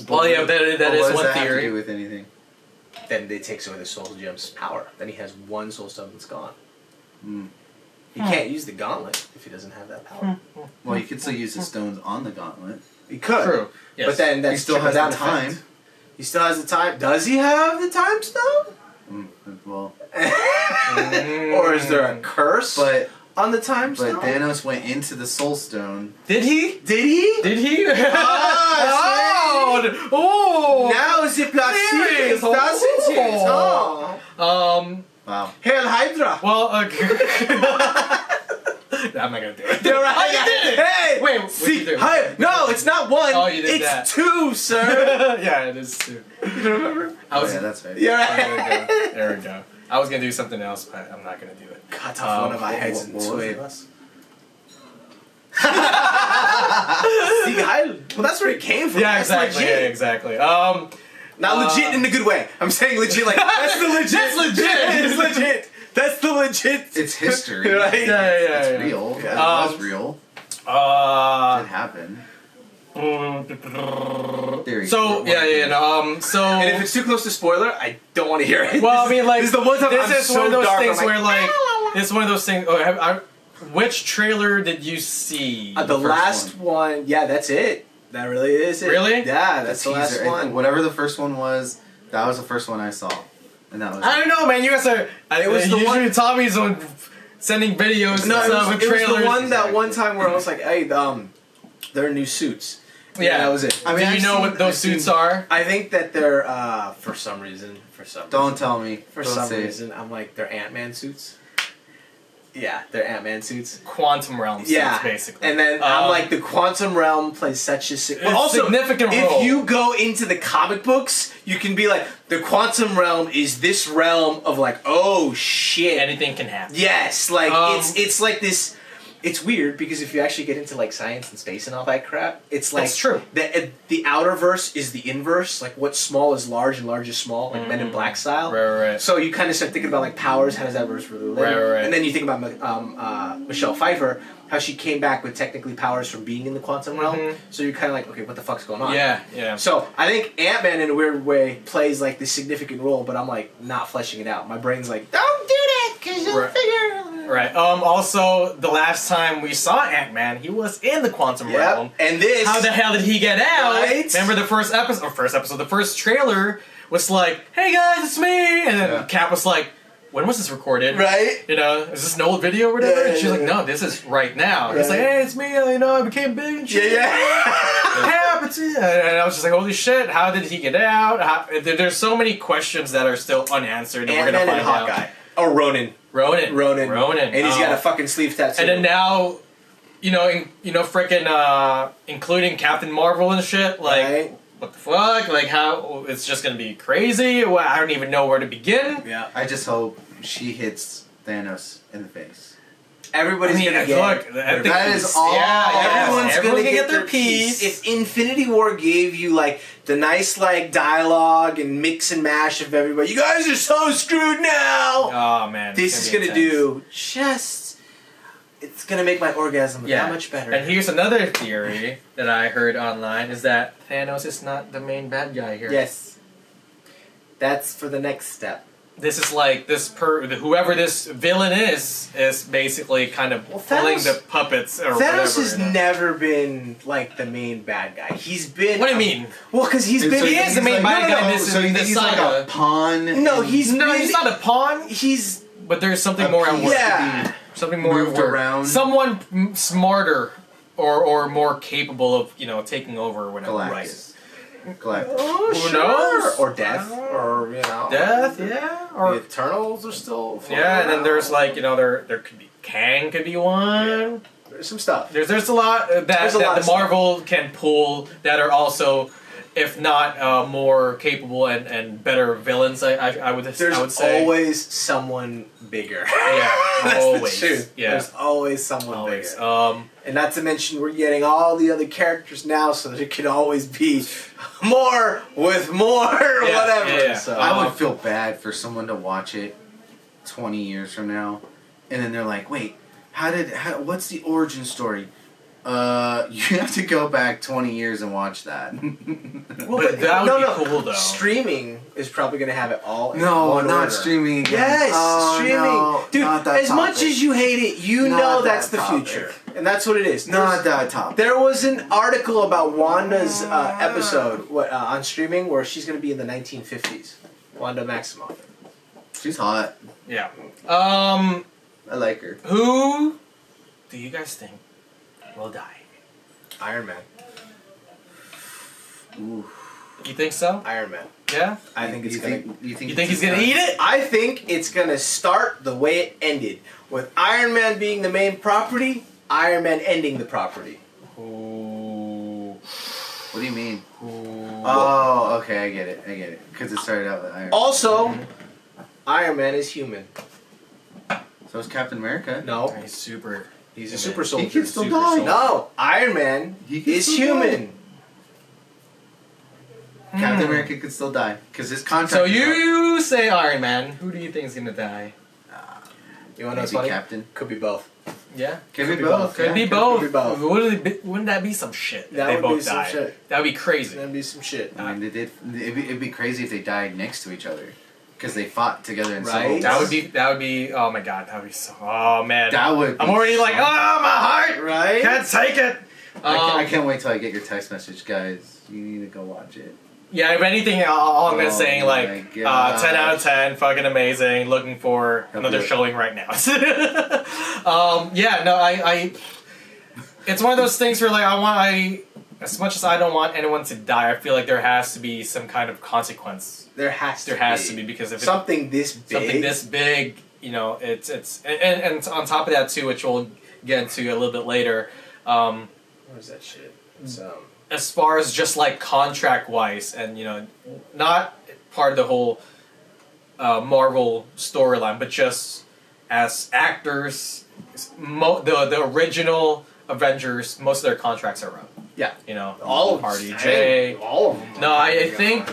Well, yeah, that But is what does one that have to theory. do with anything? Then they takes away the Soul Gem's power. Then he has one Soul Stone that's gone. Mm. He can't use the gauntlet if he doesn't have that power. Well, you could still use the stones on the gauntlet. He could. True. Yes. But then that's He still has trickle-down the time. effect. He still has the time. Does he have the time stone? Well, Or is there a curse but on the time stone? Thanos went into the Soul Stone. Did he? Did he? Did he? Ah, oh! Now the plot Serious. thickens, doesn't it? Oh. Wow. Hail Hydra! Well, I'm not gonna do it. You're right. Oh, you did it! Hey! Wait, what'd See, you do? no, it's not one. Oh, you did it's that. two, sir. Yeah, it is too. You remember? I was. Yeah, that's right. You're There we right. go. There we go. I was gonna do something else, but I'm not gonna do it. Cut off one of our heads and what was sway it? us. See, well, that's where it came from. Yeah, That's exactly. legit. Yeah, exactly. Not legit in a good way. I'm saying legit like that's the legit. That's legit. It's legit. That's the legit. It's history. Right? It's yeah. real. Yeah. It was real. Uh, It happened. mm, Theory. so so And if it's too close to spoiler, I don't want to hear it. well, I mean, like this is the one time this I'm is so one of those dark, things I'm where like it's one of those things. Oh, which trailer did you see? the the first last one. Yeah, that's it. That really is it. Really? Yeah, that's the last teaser. one. Whatever the first one was, that was the first one I saw. And that was I don't know, man. You guys are. It was the usually one- Tommy's on sending videos. No, and it stuff was, with it was trailers. the one that Exactly. one time where I was like, hey, they're new suits. Yeah, that was it. I mean, do you I've know seen- what those I've seen- suits are? I think that they're for some reason. Don't tell me. For Don't some say it. reason, I'm like they're Ant-Man suits. Yeah, they're Ant-Man suits. Quantum realm suits, Yeah, basically. And then I'm like, the quantum realm plays such a but also significant if role. you go into the comic books, you can be like, the quantum realm is this realm of like, oh shit. anything can happen. Yes, like Um, it's like this. It's weird because if you actually get into like science and space and all that crap, it's like That's true. The outer verse is the inverse. Like what's small is large and large is small, like Men in Black style. Right. So you kind of start thinking about like powers. How does that verse really live? Right. And then you think about Michelle Pfeiffer, how she came back with technically powers from being in the quantum realm. Mhm. So you're kind of like, okay, what the fuck's going on? Yeah. So I think Ant-Man in a weird way plays like this significant role, but I'm like not fleshing it out. My brain's like, don't do that because you'll Right. figure. Right. Also, the last time we saw Ant-Man, he was in the quantum realm. Yep. And this. How the hell did he get out? Right? Remember the first episode, the first trailer was like, "Hey guys, it's me," and then Yeah. Cap was like, "When was this recorded?" Right? You know, is this an old video or whatever? Yeah, and she's like, yeah. "No, this is right now." He's like, Right. "Hey, it's me. I became big and shit." Yeah. Cap, it's me. And I was just like, "Holy shit! How did he get out?" There's so many questions that are still unanswered, and we're Ant-Man gonna and find out. Hawkeye. Oh, Ronan. Ronan. And he's got a fucking sleeve tattoo. And then now, freaking, including Captain Marvel and shit. Like, Right? what the fuck? Like, how it's just gonna be crazy? I don't even know where to begin. Yeah. I just hope she hits Thanos in the face. Everybody's gonna get. look, I think That is all- Everyone's everyone's gonna get their piece. piece. If Infinity War gave you like the nice like dialogue and mix and mash of everybody, you guys are so screwed now. Oh man, This is be gonna intense. do just. It's gonna make my orgasm that much better. And here's another theory that I heard online: is that Thanos is not the main bad guy here. Yes. That's for the next step. This is like whoever this villain is basically kind of Well, pulling Thanos- the puppets or Thanos whatever. has you know? never been like the main bad guy. He's been. What do you mean? Well, because he is the main bad guy in this. So you think he's like saga. a pawn? No, and he's No, been- he's not a pawn. He's But there's something A more at piece work. to Yeah. Something more moved at work. around. Someone smarter or more capable of taking over or whatever. Galactus. Galactus. oh, Who knows? Or death, or Death, yeah. The Or Eternals are still. yeah, and then there's like there could be Kang could be one. There's some stuff. There's a lot that There's a lot the of stuff. Marvel can pull that are also, if not more capable and better villains. I would There's say. always someone bigger. Yeah, That's always. the truth. Yeah. There's always someone Always. bigger. And not to mention, we're getting all the other characters now, so there could always be more with more, whatever. Yeah. So, I would feel bad for someone to watch it 20 years from now, and then they're like, wait, what's the origin story? You have to go back 20 years and watch that. Well, but that would be cool, though. Streaming is probably going to have it all in No, one not order. streaming again. Yes, Oh, streaming. no, Dude, not that as much topic. as you hate it, you Not know that that's the topic. future. And that's what it is. Not that topic. There was an article about Wanda's episode on streaming where she's going to be in the 1950s. Wanda Maximoff. She's hot. Yeah. I like her. Who do you guys think will die? Iron Man. Ooh. You think so? Iron Man. Yeah? I think it's You going think, to... you think, You think he's gonna eat it? I think it's going to start the way it ended. With Iron Man being the main property, Iron Man ending the property. Ooh. What do you mean? Ooh. Oh, okay, I get it. Because it started out with Iron Man. Also, Iron Man is human. So is Captain America. No, He's super. he's a human. super He soldier. can still Super die. soldier. No, Iron Man He can is still human. Captain America could still die. Because his contract So is up. you say Iron Man. Who do you think is gonna die? You want to know what's Maybe funny? Captain. Could be both. Yeah? Could Could be be both. both. Could yeah. be both. be both. Wouldn't that be some shit? If That they would both be some died? shit. That would be crazy. That'd be some shit. I mean, it'd be crazy if they died next to each other. Because they fought together in Right. Civil That would be. Oh my god, that would be so. Oh man. That would be I'm already like, so- oh my heart. Right? Can't take it. I can't wait till I get your text message, guys. You need to go watch it. Yeah, if anything, all I'm gonna Oh say my like 10 gosh. out of 10, fucking amazing. Looking for I'll another do it. showing right now. Yeah, no, I. It's one of those things where like as much as I don't want anyone to die, I feel like there has to be some kind of consequence. There has To be because if something this big. something this big, you know, it's and on top of that too, which we'll get into a little bit later. What is that shit? It's, As far as just like contract wise, and you know, not part of the whole Marvel storyline, but just as actors, the original Avengers, most of their contracts are up. Yeah. You know, all of RDJ. all of them. No, I think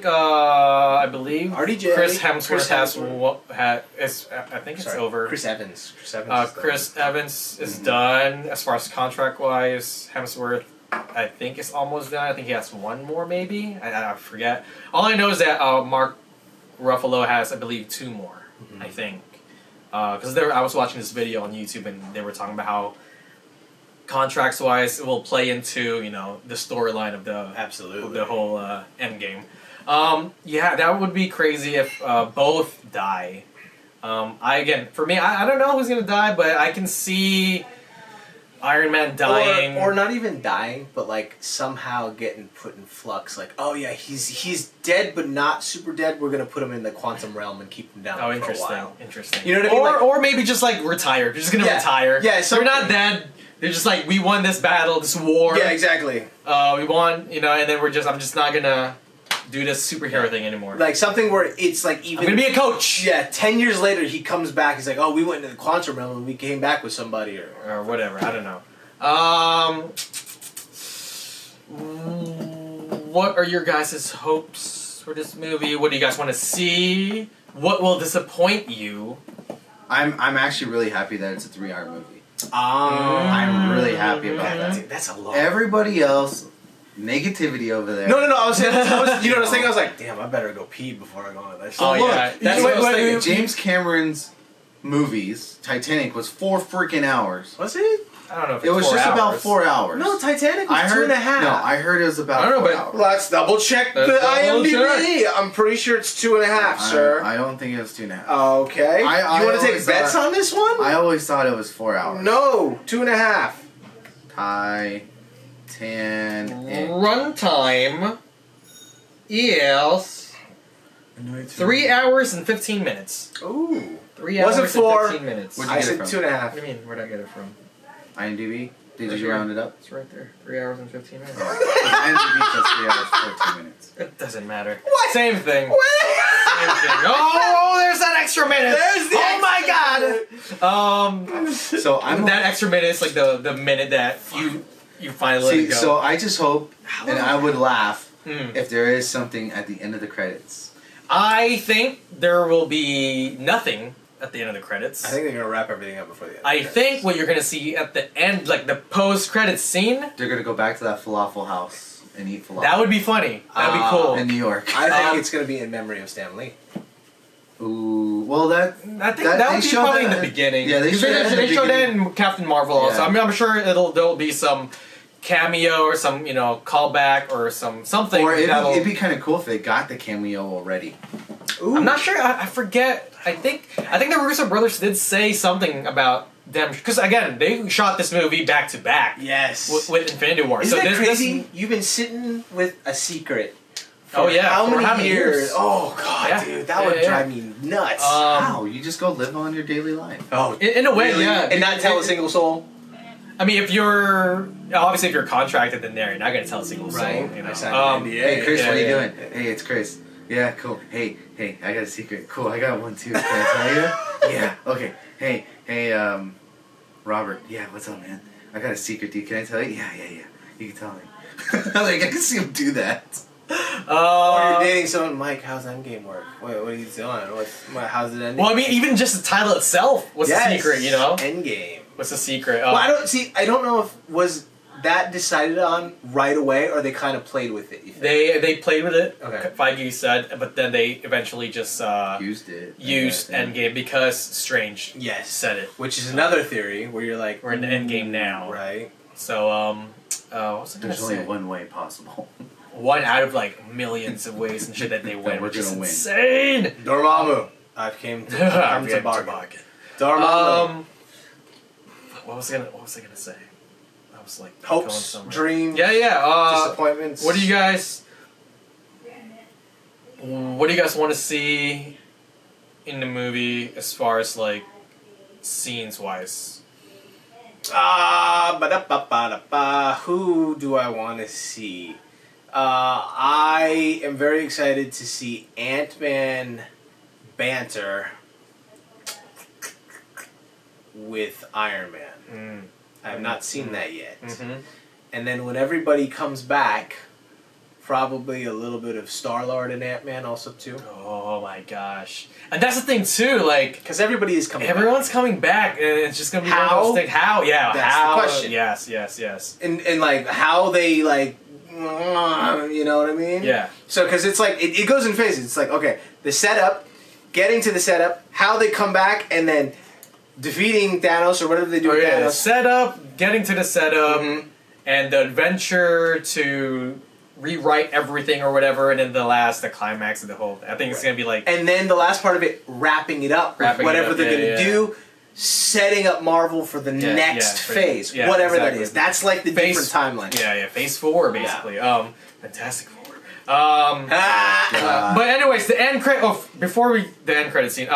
I believe RDJ, Chris Hemsworth Chris has Hemsworth. I think it's Sorry, over. Chris Evans. Chris Evans. Chris Evans is done as far as contract wise. Hemsworth, I think, is almost done. I think he has one more, maybe. I forget. All I know is that Mark Ruffalo has, I believe, 2 more. I think, because I was watching this video on YouTube and they were talking about how contracts wise it will play into, you know, the storyline of the whole Endgame. Yeah, that would be crazy if both die. For me, I don't know who's gonna die, but I can see Iron Man dying, or not even dying, but like somehow getting put in flux. Like, oh yeah, he's dead, but not super dead. We're gonna put him in the quantum realm and keep him down. Oh, for interesting. a while. Interesting. You know what I mean? Or, Like- or maybe just like retire. They're just gonna retire. Yeah, they're not dead. They're just like, we won this battle, this war. Yeah, exactly. We won, you know, and then I'm just not gonna do this superhero thing anymore. Like something where it's like even. I'm gonna be a coach. Yeah, 10 years later he comes back. He's like, oh, we went into the quantum realm and we came back with somebody, Or whatever. I don't know. What are your guys' hopes for this movie? What do you guys want to see? What will disappoint you? I'm actually really happy that it's a 3-hour movie. I'm I'm really happy about Okay. that. That's a lot. Everybody else, negativity over there. No. I was saying, you know what I was saying? I was like, damn, I better go pee before I go on that shit. Oh, Look, yeah. That's what I was thinking. James Cameron's movies, Titanic, was 4 freaking hours. Was it? I don't know if it's It was 4 just about hours. 4 hours. No, Titanic was I heard 2.5. No, I heard it was about I don't know, 4 but- hours. Let's double check the Let's double IMDb. I'm pretty sure it's 2.5, sir. I don't think it was 2.5. Okay. I you want to take always bets thought- on this one? I always thought it was 4 hours. No, 2.5. Titanic. Runtime is 3 hours and 15 minutes. Ooh. 3 Was hours it 4? and 15 minutes. Where'd you I get it said from? 2.5. What do you mean? Where'd I get it from? IMDb? Did That's you right. round it up? It's right there. 3 hours and 15 minutes. IMDb says 3 hours 14 minutes. It doesn't matter. What? Same thing. What? Oh, there's that extra minute. There's the oh my god. So I'm that extra minute is like the minute that you finally let it go. So I just hope, and I would laugh if there is something at the end of the credits. I think there will be nothing at the end of the credits. I think they're gonna wrap everything up before the end. I think what you're gonna see at the end, like the post-credits scene, They're gonna go back to that falafel house and eat falafel. that would be funny. That'd be cool. in New York. I think it's gonna be in memory of Stan Lee. Ooh, well that. I think that would be probably in the beginning. Yeah, they showed that in the They showed that beginning. in Captain Marvel also. Yeah. I mean, I'm sure there'll be some cameo or some callback or something. Or that'll- it'd be kind of cool if they got the cameo already. Ooh. I'm not sure. I forget. I think the Russo brothers did say something about them because again they shot this movie back to back. Yes. With Infinity War. Isn't so that this, crazy? You've been sitting with a secret. Oh yeah. How for many years? Oh god, Yeah. dude, that Yeah, would yeah. drive me nuts. Wow, you just go live on your daily life. oh, In a way, really? yeah. And not tell a single soul. I mean, if you're contracted in there, you're not gonna tell a single soul. Right. You know? I signed an NDA. Hey Chris, yeah, what are you yeah. doing? Hey, it's Chris. Yeah, cool. Hey, I got a secret. Cool, I got one too. Can I tell you? Yeah. Okay. Hey, Robert. Yeah, what's up, man? I got a secret, dude. Can I tell you? Yeah. You can tell me. Like I can see him do that. Or you're dating someone, Mike. How's Endgame work? What are you doing? How's it ending? Well, I mean, even just the title itself was a secret, you know? Endgame. What's the secret? Well, I don't know if was that decided on right away, or they kind of played with it. You think? They played with it. Okay. Feige said, but then they eventually just Used it. used Endgame because Strange Yes. said it. Which is another theory where you're like, We're in the Endgame now. right? So what was I gonna There's only say? one way possible. One out of like millions of ways and shit that they win, we're which is gonna win. insane. Dormammu. I've came to bargain. Dormammu. What was I gonna say? I was like Hopes, going somewhere. dreams, Yeah. disappointments. What do you guys want to see in the movie as far as like scenes wise? Who do I want to see? I am very excited to see Ant-Man banter with Iron Man. I have not seen that yet. Mm-hmm. And then when everybody comes back, probably a little bit of Star-Lord and Ant-Man also too. Oh my gosh! And that's the thing too. Like Because everybody is coming everyone's back. coming back, and it's just gonna be How? one of those things. How? Yeah. That's how? the question. Yes. And like how they like, you know what I mean? Yeah. So, because it's like, it goes in phases. It's like, okay, the setup, getting to the setup, how they come back, and then defeating Thanos or whatever they do with The Thanos. setup, getting to the setup, Mhm. and the adventure to rewrite everything or whatever, and then the climax of the whole. I think it's gonna be like. And then the last part of it, wrapping it up, with Wrapping it whatever up, they're yeah, going to yeah. do, setting up Marvel for the next phase, yeah, whatever exactly. that is. That's like the Phase- different timeline. Yeah, Phase 4 basically. Fantastic Four. Ah, But anyways, the end credit. Oh, before the end credit scene.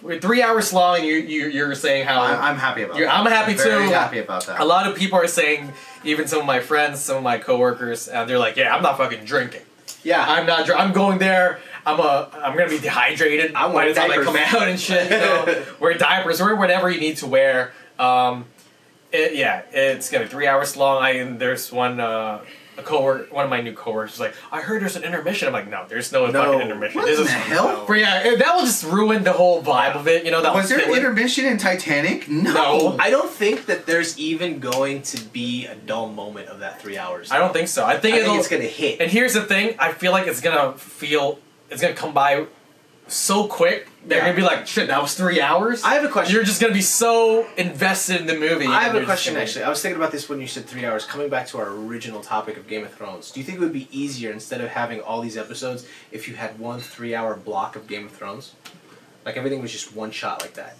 We're 3 hours long, and you're saying how I'm happy about that. I'm happy Very too. happy about that. A lot of people are saying, even some of my friends, some of my coworkers, they're like, "Yeah, I'm not fucking drinking. yeah. I'm not. I'm going there. I'm gonna be dehydrated I'm by the wearing time I diapers. come out and shit. You know, wear diapers, wear whatever you need to wear. It's gonna be 3 hours long. There's one one of my new coworkers was like, I heard there's an intermission. I'm like, no, there's no fucking intermission. What This in is the hell? But yeah, that will just ruin the whole vibe of it. You know, that Was there an filler. intermission in Titanic? No. I don't think that there's even going to be a dull moment of that 3 hours. I don't think so. I think it's going to hit. And here's the thing: I feel like it's gonna come by so quick. They're Yeah. gonna be like, shit, that was 3 hours. I have a question. You're just gonna be so invested in the movie. I have and a you're just question, gonna- actually. I was thinking about this when you said 3 hours. Coming back to our original topic of Game of Thrones, do you think it would be easier, instead of having all these episodes, if you had 1 3-hour block of Game of Thrones? Like everything was just one shot like that.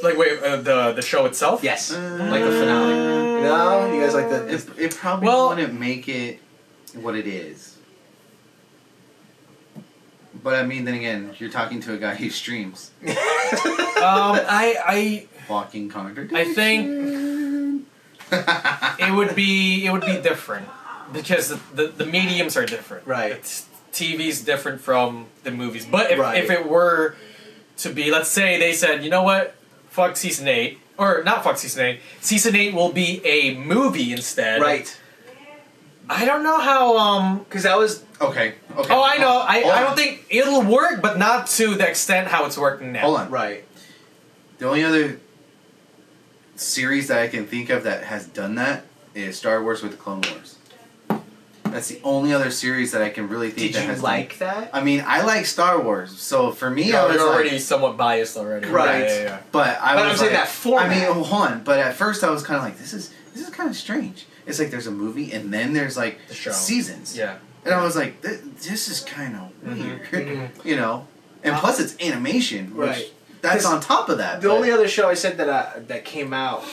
Like, wait, the show itself? Yes. Like the finale. No? You guys like the... It probably wouldn't make it what it is. But I mean, then again, you're talking to a guy who streams. I Walking contradiction. I think it would be different because the mediums are different. Right. It's TV's different from the movies. But Right. if it were to be, let's say they said, you know what, fuck season 8, or not fuck season 8, season 8 will be a movie instead. Right. I don't know how, Because that was Okay. oh, I know. I Hold on. don't think it'll work, but not to the extent how it's working now. Hold on. right. The only other series that I can think of that has done that is Star Wars with the Clone Wars. That's the only other series that I can really think Did that you has like that? I mean, I like Star Wars, so for me, I You're was already like, somewhat biased already. Right. Yeah. but I But was I'm saying like, that format. I mean, hold on. But at first, I was kind of like, this is kind of strange. It's like there's a movie and then there's like The show. seasons. Yeah. And I was like, this is kind of weird, Mhm. you know. And plus, it's animation, which Right. that's 'Cause on top of that. The but- only other show I said that came out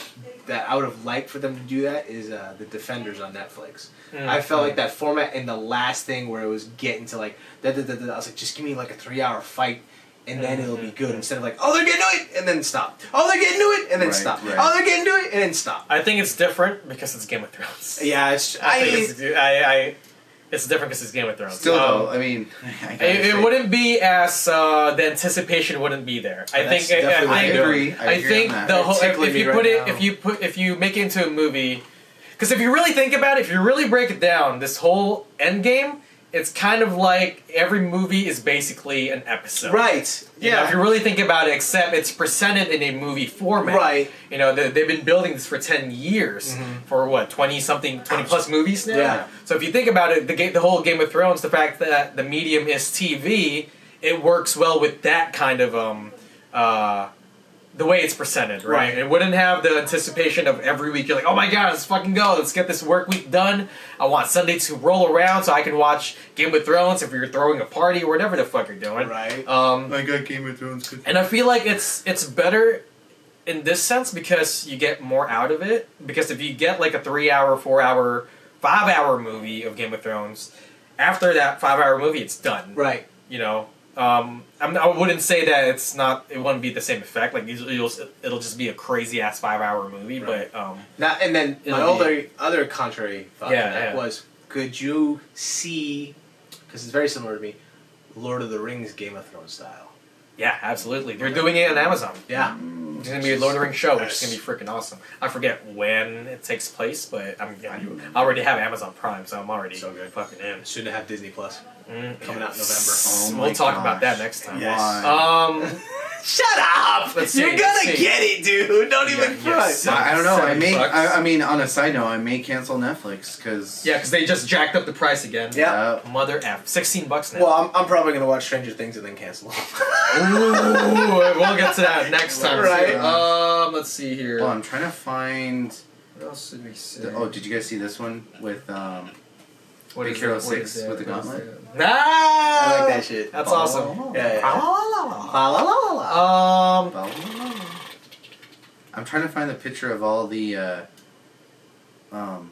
that I would have liked for them to do that is The Defenders on Netflix. I felt like that format in the last thing where it was getting to like I was like, just give me like a 3-hour fight and then it'll be good, instead of like, oh, they're getting to it and then stop. Oh, they're getting to it and then Right, stop. right. Oh, they're getting to it and then stop. I think it's different because it's Game of Thrones. Yeah, it's It's different because it's Game of Thrones. Still, though, I mean, I gotta It say- wouldn't be as the anticipation wouldn't be there. I That's think. definitely I think. agree. I agree think on that. the whole. tickling If me you right put it, now. if you make it into a movie, because if you really think about it, if you really break it down, this whole Endgame, it's kind of like every movie is basically an episode. Right. You know, if you really think about it, except it's presented in a movie format. Right. You know, they've been building this for 10 years. For what, 20 plus movies now? Yeah. So if you think about it, the whole Game of Thrones, the fact that the medium is TV, it works well with that kind of, the way it's presented, right? Right. It wouldn't have the anticipation of every week, you're like, oh my god, let's fucking go, let's get this work week done. I want Sunday to roll around so I can watch Game of Thrones if you're throwing a party or whatever the fuck you're doing. Right. I got Game of Thrones. And I feel like it's better in this sense because you get more out of it. Because if you get like a 3-hour, 4-hour, 5-hour movie of Game of Thrones, after that 5-hour movie, it's done. Right. You know, I wouldn't say that it wouldn't be the same effect. Like it'll just be a crazy ass 5-hour movie, Right. but Now, and then my It'll other contrary thought Yeah, to that yeah. was, could you see, because it's very similar to me, Lord of the Rings Game of Thrones style? yeah, absolutely. They're doing it on Amazon. Yeah. It's gonna be a Lord of the Rings show, which is gonna be freaking awesome. I forget when it takes place, but I already have Amazon Prime, so I'm already So good. fucking in. Soon to have Disney Plus. Mm, Coming out in November. Oh my we'll talk about gosh. that next time. Yes. Why? Shut up! Let's see, You're let's gonna see. get it, dude. Don't even front. yes. I don't know. I $7. may. I mean, on a side note, I may cancel Netflix because. Yeah, because they just jacked up the price again. Yeah. Mother F. $16 now. Well, I'm probably gonna watch Stranger Things and then cancel. Ooh, we'll get to that next time. Right. Let's see here. Well, I'm trying to find. What else did we see? Did you guys see this one with What Big is Hero it? What 6 is it? with the What is gauntlet? it? Nah! I like that shit. That's awesome. Yeah. La la la la. I'm trying to find the picture of all the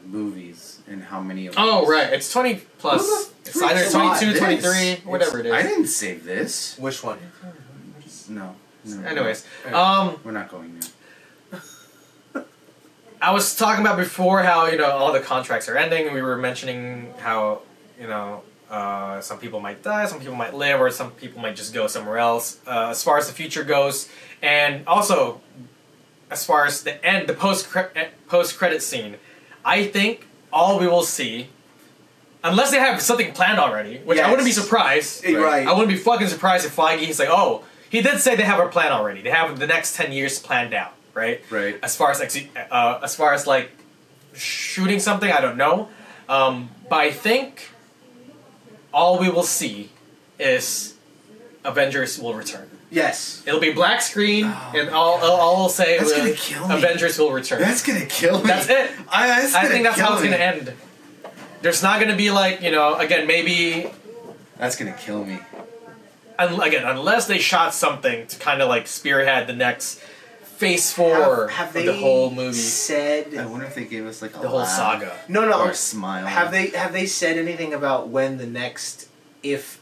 movies and how many of them. Oh, right. It's 20 plus. Who the It's either frick's bought 22, this? 23, whatever it I is. didn't save this. Which one? No. Anyways, We're not going there. I was talking about before how, all the contracts are ending. We were mentioning how, some people might die, some people might live, or some people might just go somewhere else. As far as the future goes, and also as far as the end, the post-credit scene, I think all we will see, unless they have something planned already, which I wouldn't be Yes. surprised. Right. I wouldn't be fucking surprised if Feige's like, oh, he did say they have a plan already. They have the next 10 years planned out, right? Right. As far as like shooting something, I don't know. But I think all we will see is Avengers will return. Yes. It'll be black screen, and all I'll say That's will gonna kill me. Avengers will return. That's gonna kill me. That's it. I think that's how it's kill gonna me. end. There's not gonna be like, again, maybe That's gonna kill me. unless they shot something to kind of like spearhead the next phase 4 Have of they the whole movie, I said? wonder if they gave us like a the whole laugh saga. No. or a smile. Have they said anything about when the next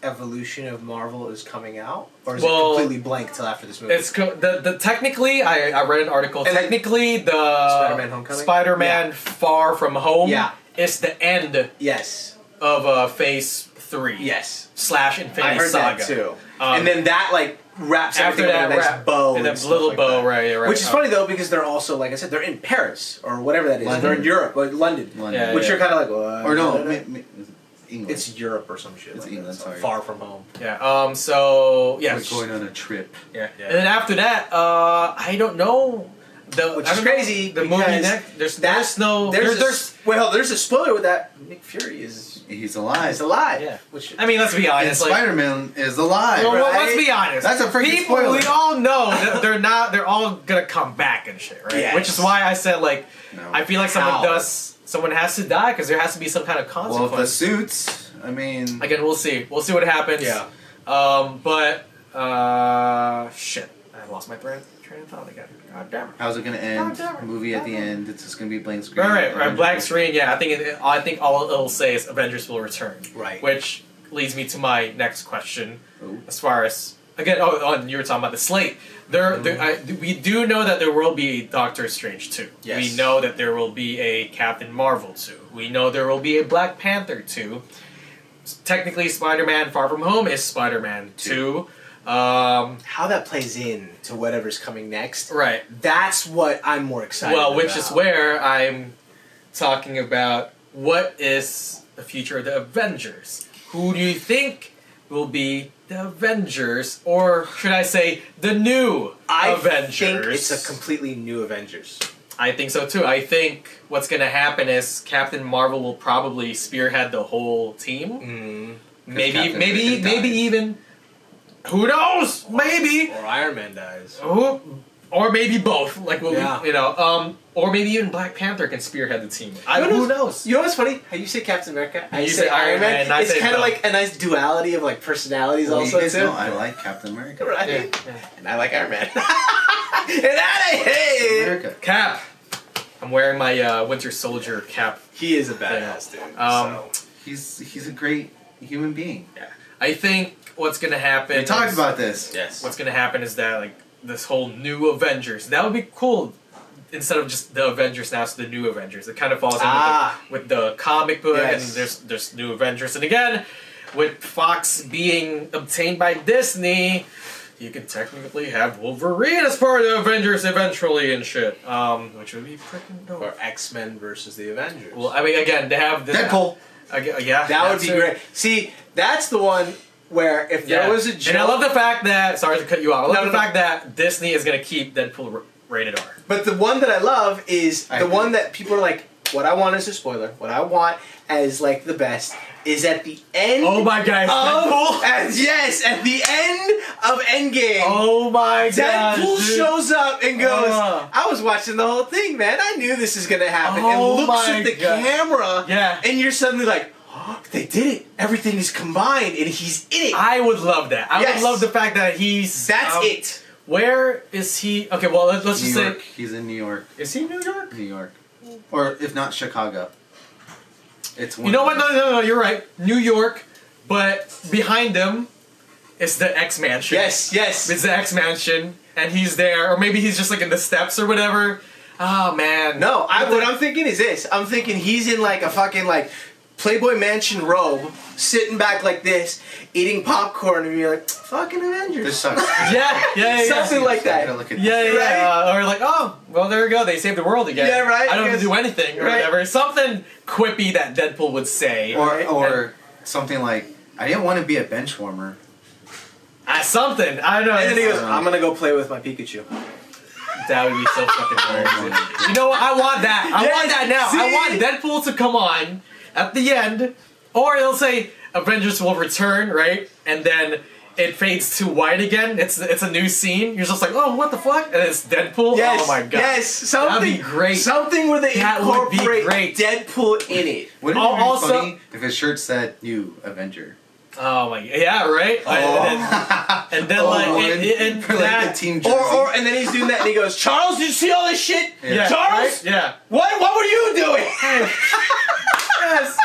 evolution of Marvel is coming out, or is it completely blank till after this movie? It's the technically I read an article. And technically, the Spider-Man Homecoming? Spider-Man Far From Home Yeah. is the end yes. of phase 3. Yes. / Infinity I heard Saga. that too. Um, And then that like wraps after everything that, with a nice bow. and that stuff little like bow, that. right? Which is funny though because they're also, like I said, they're in Paris or whatever that is. London. They're in Europe, like London. Yeah, Which yeah. you're kind of like, what? Or no, England. It's Europe or some shit. It's like England, that. sorry. Far from home. Yeah. So yeah. We're going on a trip. Yeah. Yeah. And then after that, I don't know. Which I is don't know, crazy. The movie because next. There's that's no. there's a spoiler with that. Nick Fury is He's alive. Yeah. Which I mean, let's be And honest. Like, Spider-Man is alive. well, right? let's be honest. That's a freaking People, spoiler. we all know that they're not. They're all gonna come back and shit, right? Yes. Which is why I said like, No. I feel like How? someone has to die because there has to be some kind of Well, consequence. the suits. I mean, Again, we'll see. We'll see what happens. Yeah. But shit, I lost my train of thought again. God damn it. how's it gonna end? God damn it. Movie at the end. It's just gonna be blank screen. Right. Black screen. Yeah, I think all it'll say is Avengers will return. Right. Which leads me to my next question, Oh. as far as again. And you were talking about the slate. We do know that there will be a Doctor Strange 2. Yes. We know that there will be a Captain Marvel 2. We know there will be a Black Panther 2. Technically, Spider-Man Far From Home is Spider-Man 2. how that plays in to whatever's coming next. Right. That's what I'm more excited Well, about. which is where I'm talking about what is the future of the Avengers. Who do you think will be the Avengers, or should I say, the new Avengers? I think it's a completely new Avengers. I think so too. I think what's going to happen is Captain Marvel will probably spearhead the whole team. Mm. Maybe Captain dies. even. Who knows? Maybe. Or Iron Man dies. Or maybe both. Like what Yeah. we, or maybe even Black Panther can spearhead the team. Who knows? You know what's funny? How you say Captain America, I You say say Iron Man. and I It's say kind of both. like a nice duality of like personalities Well, also you guys too. know I like Captain America. Right? Yeah. And I like Iron Man. And that I hate. America. Cap. I'm wearing my Winter Soldier cap. He is a badass dude. So. He's a great human being. I think what's gonna happen. We talked is- about this. Yes. What's gonna happen is that like this whole new Avengers. That would be cool. Instead of just the Avengers now, it's the new Avengers. It kind of falls in with the comic book, Yes. and there's new Avengers. And again, with Fox being obtained by Disney, you can technically have Wolverine as part of the Avengers eventually and shit. Which would be freaking dope. Or X-Men versus the Avengers. Well, I mean, again, they have this. Deadpool. Yeah, that would that's be it. great. See, that's the one where if there was a joke, and I love the fact that sorry to cut you off. I love No, the no, fact that Disney is gonna keep Deadpool rated R. but the one that I love is I the agree. one that people are like, what I want is a spoiler. What I want as like the best is at the end. Oh my god, Deadpool! At the end of Endgame. Oh my god, Deadpool dude. shows up and goes, Uh. I was watching the whole thing, man. I knew this is gonna happen. Oh and looks my at the God. camera, Yeah. and you're suddenly like, oh, they did it. Everything is combined, and he's in it. I would love that. I Yes. would love the fact that he's. That's it. Where is he? Okay, well let's New just York. say. He's in New York. Is he in New York? New York. Or if not Chicago. It's one You know of what? those. No, you're right. New York, but behind him is the X Mansion. Yes. It's the X Mansion, and he's there, or maybe he's just like in the steps or whatever. Oh man. No, what I'm thinking is this. I'm thinking he's in like a fucking like Playboy Mansion robe, sitting back like this, eating popcorn, and you're like, fucking Avengers. This sucks. Yeah. Something like I that. gotta look at Yeah. Or like, oh, well, there we go. They saved the world again. Yeah, right, I don't have to yes. do anything or Right. whatever. Something quippy that Deadpool would say. Or something like, I didn't want to be a bench warmer. Something. I don't know. And then he It's- goes, I'm gonna go play with my Pikachu. That would be so fucking hilarious. You know what? I want that. I want that now. I want Deadpool to come on at the end, or it'll say Avengers will return, right? And then it fades to white again. It's a new scene. You're just like, oh, what the fuck? And it's Deadpool. Yes. Oh my god. Yes. Something. That'd be great. Something where they That would be incorporate great. Deadpool in it. Wouldn't it be Also- funny if his shirt said New Avenger? Oh my. Yeah. Right. And then like and for like that. the team jersey. And then he's doing that and he goes, Charles, did you see all this shit? Yeah. Charles? Right? Yeah. What were you doing? Yes.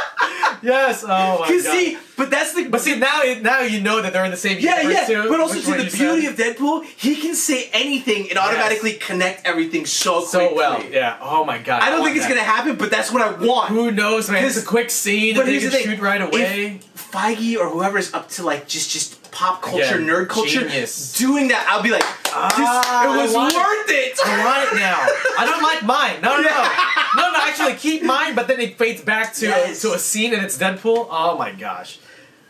Yes. Oh my Cause god. see, but that's the. But see, now you know that they're in the same Yeah, universe yeah. too. But also which to one the you beauty said. of Deadpool, he can say anything and automatically connect everything so quickly. So well. Yeah. Oh my god. I don't think want it's that. gonna happen, but that's what I want. Who knows, man? It's a 'Cause- quick scene but that they here's can the thing, shoot right away. If Feige or whoever's up to like just pop culture, Again, nerd culture, genius. doing that, I'll be like, it was I want worth it. I want it now. I don't like mine. No. No, actually keep mine, but then it fades back to to a scene and it's Deadpool. Oh my gosh.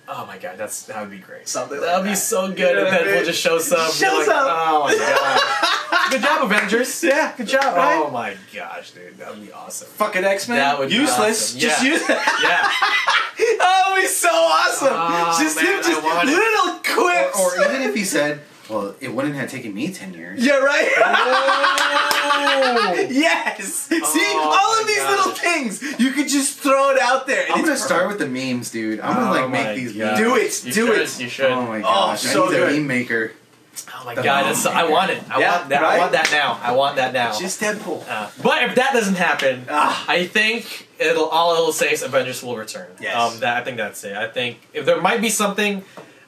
Oh my god, that would be great. Something that would be so good if Deadpool just shows up. Shows You're like, up. Oh my god. Good job, Avengers. Yeah, Good job. right? Oh my gosh, dude. That would be awesome. Fucking X-Men. That would be useless. awesome. Just Yeah. use it. Yeah. Oh, it'd be so awesome. Oh, just man, him, just I want it. little quips. Or even if he said, well, it wouldn't have taken me 10 years. Yeah, right. Oh. Yes. See, Oh all my of these gosh. little things, you could just throw it out there. and I'm it's gonna start with the memes, dude. I'm gonna Oh like my make these God. memes. Do it. You Do should, it. You should. Oh my gosh, so I need good. a meme maker. Oh my god, I want it. I Yeah, want that. I right? want that now. I want that now. Just Deadpool. But if that doesn't happen, Ah. I think it'll say is Avengers will return. Yes. I think that's it. I think if there might be something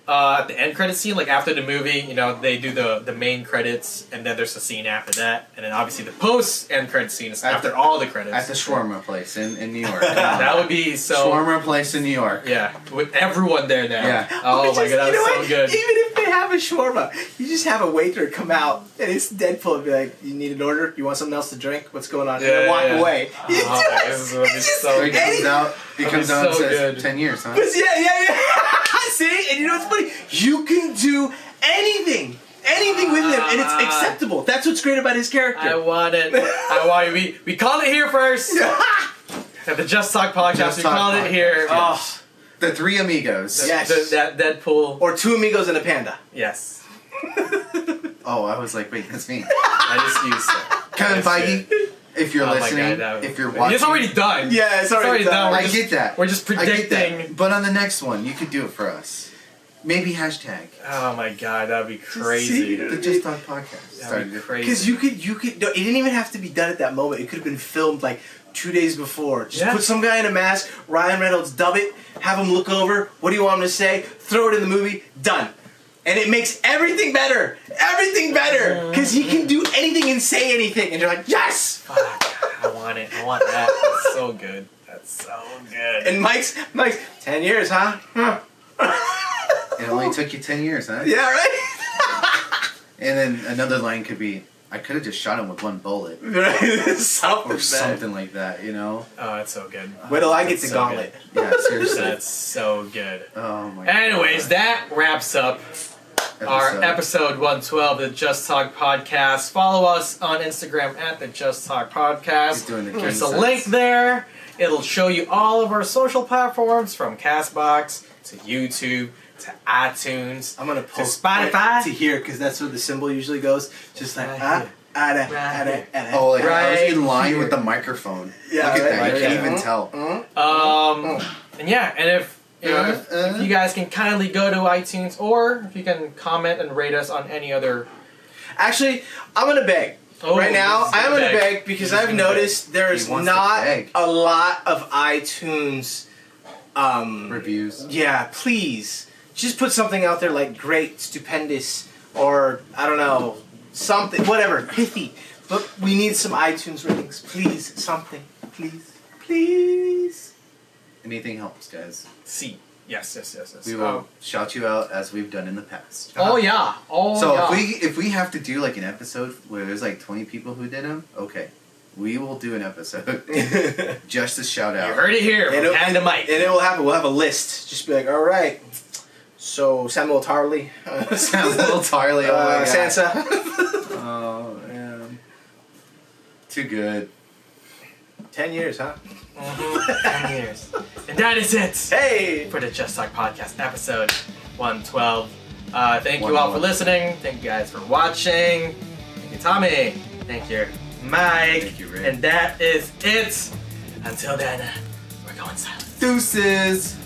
at the end credit scene, like after the movie, you know, they do the main credits, and then there's a scene after that, and then obviously the post end credit scene is after all the credits. At the shawarma place in New York. That would be so. Shawarma place in New York. Yeah, with everyone there now. Yeah. Oh my god, that you know was so what? good. Even if they have a shawarma, you just have a waiter come out and it's Deadpool and be like, "You need an order? You want something else to drink? What's going on?" and then walk away. Oh, this is gonna be so So he good. comes out. He comes out and so says good. 10 years, huh? But yeah. See, and you know what's funny? You can do anything with him, and it's acceptable. That's what's great about his character. I want it. I want it. We called it here first. At the Just Talk podcast, Just we Talk called it podcast. here. Oh, The Three Amigos. Yes. That Deadpool. or two amigos and a panda. Yes. Oh, I was like, wait, that's me. I just used that. Kevin That's Feige, good. if you're Oh my listening, God, that would if you're be- watching. It's already done. Yeah, it's already done. We're I just- get that. We're just I get predicting. that. But on the next one, you could do it for us. Maybe hashtag. Oh my god, that'd be crazy. The Just Talk podcast. That'd Started be it. crazy. Because you could. No, it didn't even have to be done at that moment. It could have been filmed like 2 days before. Just Yeah. put some guy in a mask, Ryan Reynolds, dub it, have him look over. What do you want him to say? Throw it in the movie. Done. And it makes everything better. Everything better. Because he can do anything and say anything. And you're like, yes! Fuck, I want it. I want that. That's so good. That's so good. And Mike's 10 years, huh? Huh. It only took you 10 years, huh? Yeah, right? And then another line could be, I could have just shot him with one bullet. something. Or something like that, you know? Oh, that's so good. Wait till I get That's the so gauntlet. Yeah, seriously. That's so good. Oh my Anyways, that wraps up God. our episode 112 of the Just Talk Podcast. Follow us on Instagram at the Just Talk Podcast. He's doing the There's king a sense. link there. It'll show you all of our social platforms from Castbox to YouTube to iTunes. I'm gonna post Spotify. right to here because that's where the symbol usually goes. Just like Right here. Oh, like, I was Right in line here. with the microphone. Yeah, Look at right, that. right You can't there. even tell. And yeah, and if you guys can kindly go to iTunes, or if you can comment and rate us on any other. Actually, I'm gonna beg. Oh, right now, he's gonna I'm gonna beg. beg because He's I've gonna noticed there's He wants to not beg. a lot of iTunes. Reviews. Yeah, please just put something out there like great, stupendous, or I don't know, something, whatever, pithy. But we need some iTunes ratings, please. Something, please. Anything helps, guys. C. Yes. We will shout you out as we've done in the past. Oh yeah. Oh So yeah. if we have to do like an episode where there's like 20 people who did them, okay, we will do an episode just to shout You out. heard it here And from it- Panda Mike. And it will happen. We'll have a list. Just be like, all right. So Samuel Tarley, Sounds a little Tarly. Oh my God. Sansa. Oh man, too good. 10 years, huh? 10 years. And that is it Hey. for the Just Talk Podcast episode 112. Thank you all for 111. listening. Thank you guys for watching. Thank you, Tommy. Thank you, Mike. Thank you, Rick. And that is it. Until then, we're going silent. Deuces.